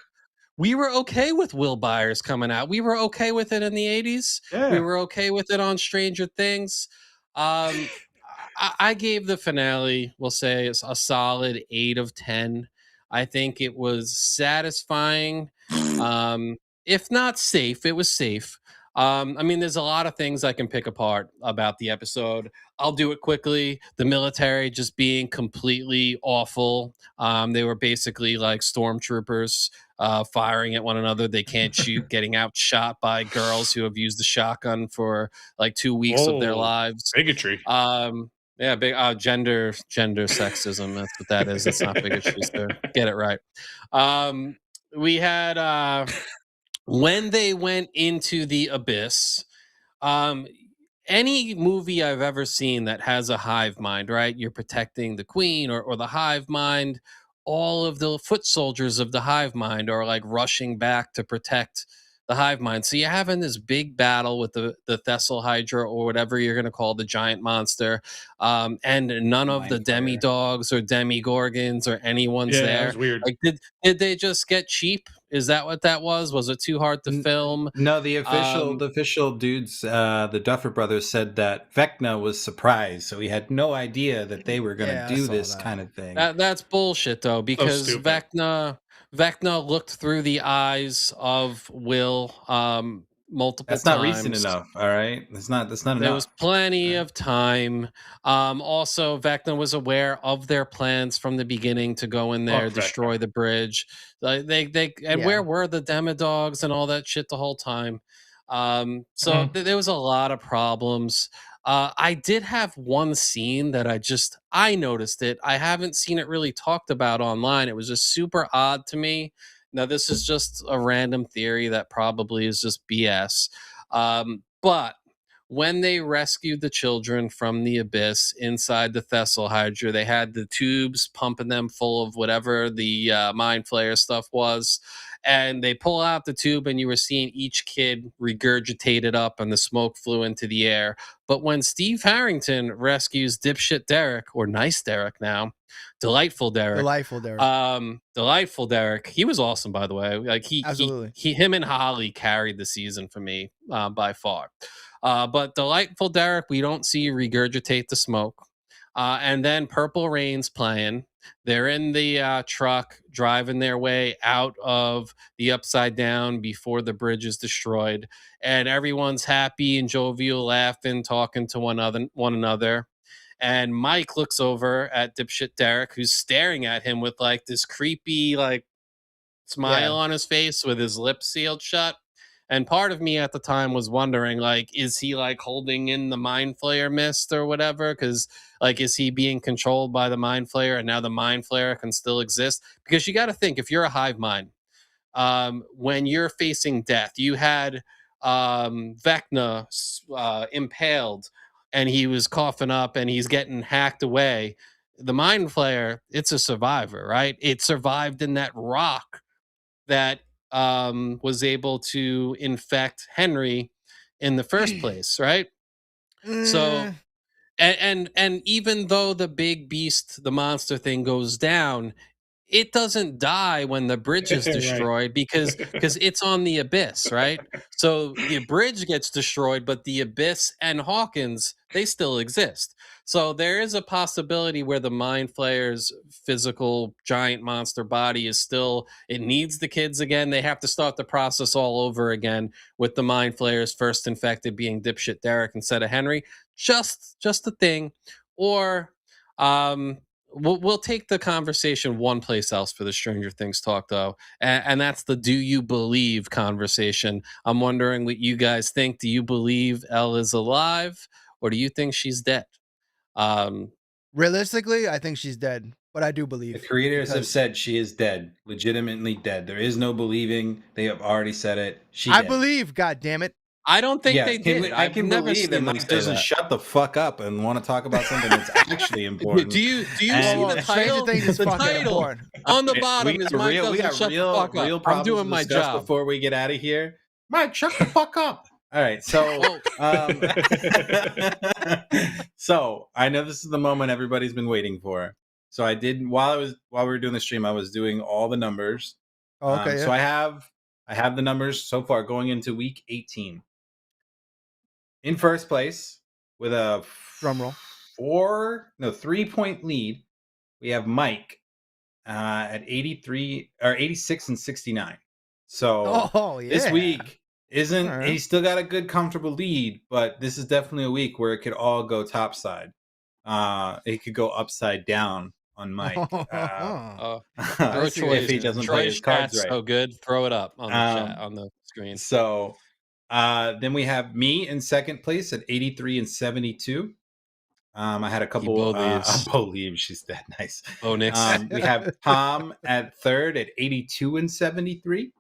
We were okay with Will Byers coming out. We were okay with it in the 80s. Yeah. We were okay with it on Stranger Things. I gave the finale, we'll say, a solid 8 of 10. I think it was satisfying. If not safe, it was safe. I mean, there's a lot of things I can pick apart about the episode. I'll do it quickly. The military just being completely awful. They were basically like stormtroopers firing at one another. They can't shoot, getting outshot by girls who have used the shotgun for like 2 weeks of their lives. Bigotry. Yeah, big gender sexism. That's what that is. It's not bigotry, sir. Get it right. We had when they went into the abyss. Any movie I've ever seen that has a hive mind, right? You're protecting the queen or the hive mind. All of the foot soldiers of the hive mind are like rushing back to protect the hive mind. So you're having this big battle with the Thessal Hydra or whatever you're going to call the giant monster. And none of the demi-dogs or demi-gorgons or anyone's there. That was weird. Like, did they just get cheap? Is that what that was? Was it too hard to film? No, the official dudes, the Duffer Brothers, said that Vecna was surprised, so he had no idea that they were going to do this kind of thing. That's bullshit, though, because Vecna looked through the eyes of Will multiple times. That's not recent enough. All right, that's not enough. There was plenty of time. Also, Vecna was aware of their plans from the beginning to go in there, destroy the bridge. Where were the Demodogs and all that shit the whole time? There was a lot of problems. I did have one scene that I noticed it. I haven't seen it really talked about online. It was just super odd to me. Now, this is just a random theory that probably is just BS. But when they rescued the children from the abyss inside the Thessal Hydra, they had the tubes pumping them full of whatever the Mind Flayer stuff was. And they pull out the tube and you were seeing each kid regurgitate it up and the smoke flew into the air. But when Steve Harrington rescues dipshit Derek, or nice Derek now, Delightful Derek, he was awesome, by the way. Like him and Holly carried the season for me by far. But Delightful Derek, we don't see regurgitate the smoke. And then Purple Rain's playing. They're in the truck driving their way out of the Upside Down before the bridge is destroyed. And everyone's happy and jovial, laughing, talking to one another. And Mike looks over at dipshit Derek, who's staring at him with like this creepy like smile on his face with his lips sealed shut. And part of me at the time was wondering, like, is he like holding in the Mind Flayer mist or whatever? Because like, is he being controlled by the Mind Flayer and now the Mind Flayer can still exist? Because you got to think, if you're a hive mind, when you're facing death, you had Vecna impaled and he was coughing up and he's getting hacked away. the Mind Flayer, it's a survivor, right? It survived in that rock that was able to infect Henry in the first place, right? So, and even though the big beast, the monster thing goes down, it doesn't die when the bridge is Right. destroyed because it's on the abyss, right? So the bridge gets destroyed, but the abyss and Hawkins, they still exist. So there is a possibility where the Mind Flayer's physical giant monster body is still, it needs the kids again. They have to start the process all over again with the Mind Flayer's first infected being dipshit Derek instead of Henry. Just a thing. Or we'll take the conversation one place else for the Stranger Things talk, though, and that's the "Do you believe?" conversation. I'm wondering what you guys think. Do you believe Elle is alive, or do you think she's dead? Realistically, I think she's dead, but I do believe. The creators have said she is dead, legitimately dead. There is no believing. They have already said it. I believe. God damn it! I don't think they did. I can believe that Mike doesn't shut the fuck up and want to talk about something that's actually important. Do you see the title? The title on the bottom is Mike doesn't shut the fuck up. I'm doing my job. Before we get out of here, Mike, shut the fuck up. All right, so so I know this is the moment everybody's been waiting for. So I did while we were doing the stream, I was doing all the numbers. Okay. So I have the numbers so far going into week 18. In first place with a drum roll 3-point lead, we have Mike at 86 and 69. So this week he's still got a good comfortable lead, but this is definitely a week where it could all go topside. It could go upside down on Mike. If he doesn't play his cards right. So good, throw it up on the chat, on the screen. So then we have me in second place at 83 and 72. I had a couple believe she's dead. Nice. Oh, Nick. We have Tom at third at 82 and 73.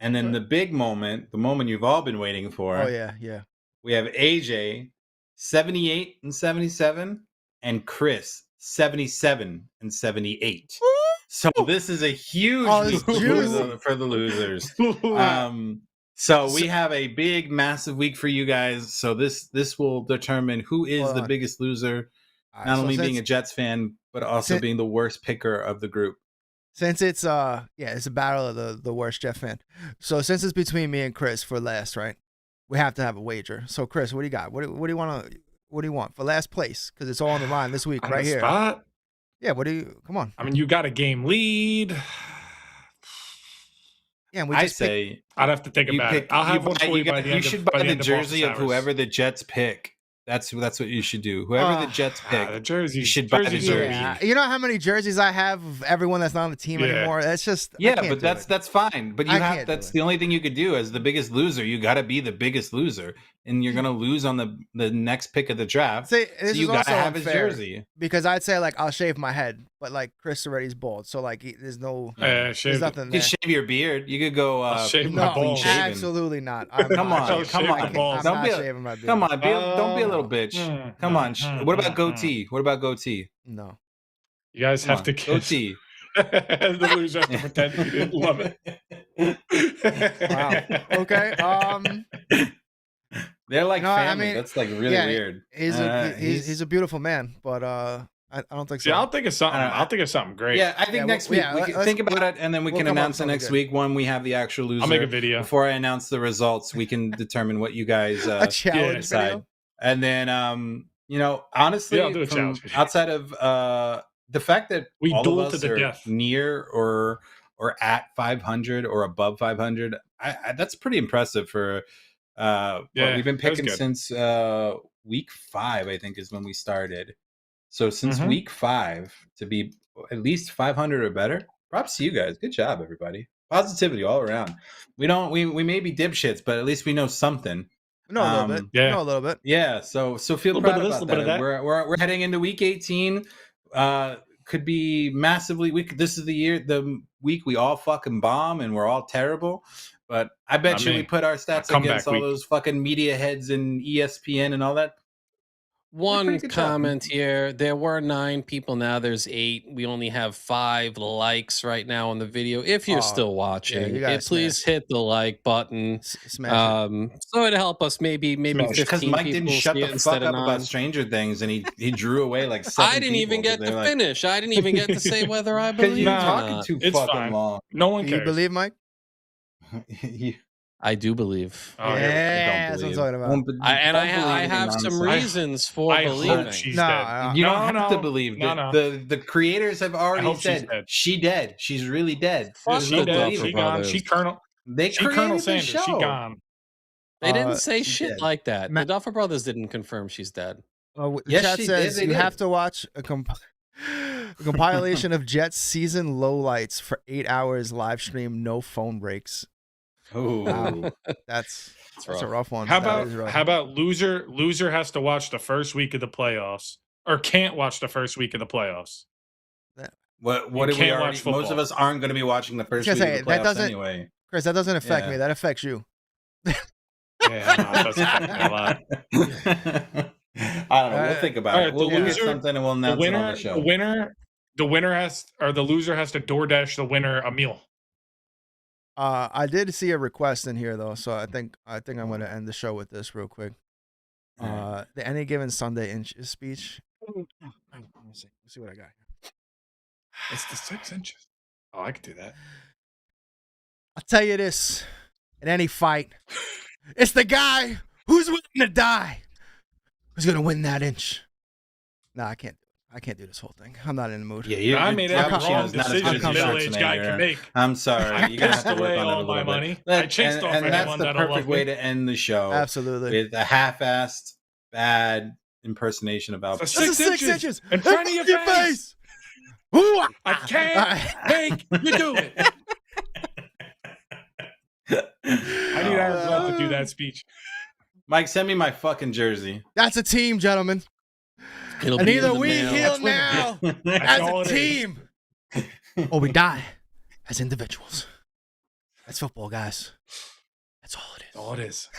And then the big moment, the moment you've all been waiting for. Oh, yeah. We have AJ 78 and 77 and Chris 77 and 78. So this is a huge week for the losers. So we have a big, massive week for you guys. So this will determine who is the biggest loser, not only being a Jets fan, but also being the worst picker of the group. Since it's it's a battle of the worst Jet fan. So since it's between me and Chris for last, right? We have to have a wager. So Chris, what do you got? What do you want to? What do you want for last place? Because it's all on the line this week, right here. Spot? Yeah. What do you? Come on. I mean, you got a game lead. Yeah, and I'd have to think about it. I'll have one for you by the end. You should buy the jersey of whoever the Jets pick. That's what you should do. Whoever the Jets pick, the jersey. You should buy the jersey. Yeah. You know how many jerseys I have of everyone that's not on the team anymore? That's just but that's fine. But that's the only thing you could do as the biggest loser. You got to be the biggest loser, and you're gonna lose on the next pick of the draft. See, so you gotta have his jersey. Because I'd say I'll shave my head, but Chris already's bald, so there's no there's nothing there. You shave your beard. You could go shave my balls. Absolutely not. Come on. I'm not shaving my beard. Come on, don't be a little bitch. Come on. What about goatee? No. You guys have to goatee. The loser have to pretend you didn't love it. Wow. Okay. They're like family. That's really weird. He's a beautiful man, but I don't think so. Yeah, I'll think of something. I'll think of something great. Yeah, I think next week we can think about it, and then we can announce it next week when we have the actual loser. I'll make a video before I announce the results. We can determine what you guys a challenge decide. Video? And then honestly, I'll do a challenge video. Outside of the fact that we all duel of us to the are death, near or at 500 or above 500, that's pretty impressive for. We've been picking since week 5, I think, is when we started. So since week 5 to be at least 500 or better, props to you guys. Good job, everybody. Positivity all around. We may be dipshits, but at least we know something. No, a little bit. Yeah. No, a little bit. Yeah. So feel proud about that. We're heading into week 18. Could be massively. This is the week we all fucking bomb and we're all terrible. But I bet we put our stats against all those fucking media heads and ESPN and all that. One pretty good job. comment here. There were 9 people. Now there's 8. We only have 5 likes right now on the video. If you're Oh, still watching, you gotta please smash. hit the like button. Smash it. So it'll help us maybe Because 15 Mike people didn't shut see it the instead fuck of up 9. about Stranger Things, and he drew away like 7 I didn't even people, get 'cause to they're like, finish. I didn't even get to say whether I because believe you're it or talking not. too It's fucking fine. long. No one Do you cares. believe, Mike? I do believe. Oh, here we go. Yeah, that's what I'm talking about. I have some reasons for I believing. hope she's No, dead. You No, don't have no, to believe no, that. no. The creators have already hope she's said dead. she dead. She's really dead. There's She no dead. believing. She it. gone. Brothers. She Colonel. They She created Colonel the Sanders. show. She gone. They didn't say she shit did. like that. Ma- The Duffer Brothers didn't confirm she's dead. The Yes, chat she says did. They you did. have to watch a compilation of Jets season lowlights for 8 hours live stream, no phone breaks. Oh, Wow. That's a rough one. How That is rough. about loser? Loser has to watch the first week of the playoffs, or can't watch the first week of the playoffs. what You did we can't watch already? Most of football. us aren't going to be watching the first I was week gonna of the say, that playoffs doesn't- anyway. Chris, that doesn't affect Yeah. me. That affects you. Yeah, no, it does affect me a lot. I don't know. We'll think about All it. right, We'll the get loser- something and we'll announce it on the show. The winner has, or the loser has to DoorDash the winner a meal. I did see a request in here though, so I think I'm going to end the show with this real quick. The any given Sunday speech. Let me see. Let's see what I got here. It's the 6 inches. Oh, I could do that. I'll tell you this: in any fight, it's the guy who's willing to die who's going to win that inch. Nah, I can't do this whole thing. I'm not in the mood. Yeah, you. I made I'm every com- wrong Cappuccino's not as decision good a as middle-aged guy can Schwarzenegger. make. I'm sorry. You're gonna have to pissed work away on it a all little my bit. money. I chased off and that's anyone the that don't perfect love way me. to end the show. Absolutely. With a half-assed, bad impersonation about. It's This is 6 inches in front of your face. Ooh, I can't make you do it. I need Aaron Glenn to do that speech. Mike, send me my fucking jersey. That's a team, gentlemen. It'll And be in either the we mail. heal now as all a it is. team, or we die as individuals. That's football, guys. That's all it is. All it is.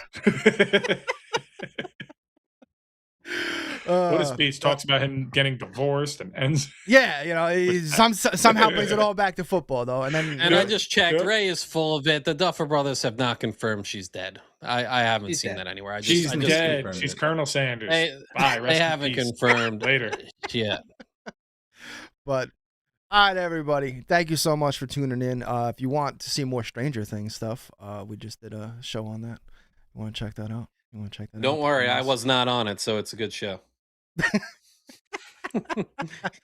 What a speech talks about him getting divorced and ends. Yeah, he somehow brings it all back to football, though. And then And I just checked. Yeah. Ray is full of it. The Duffer Brothers have not confirmed she's dead. I haven't She's seen dead. that anywhere. She's I just dead. confirmed She's it. Colonel Sanders. They, Bye. Rest they in haven't peace. confirmed Later. yet. But all right, everybody. Thank you so much for tuning in. If you want to see more Stranger Things stuff, we just did a show on that. You want to check that out? Don't worry, I was not on it, so it's a good show.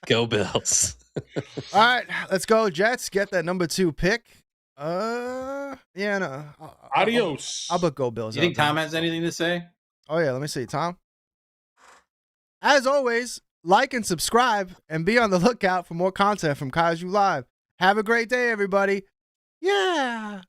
Go Bills. All right, let's go Jets. Get that number 2 pick. Yeah, no. Adios. I'll go Bills. You think out there. Tom has anything to say? Oh yeah, let me see, Tom. As always, like and subscribe, and be on the lookout for more content from Kaiju Live. Have a great day, everybody. Yeah.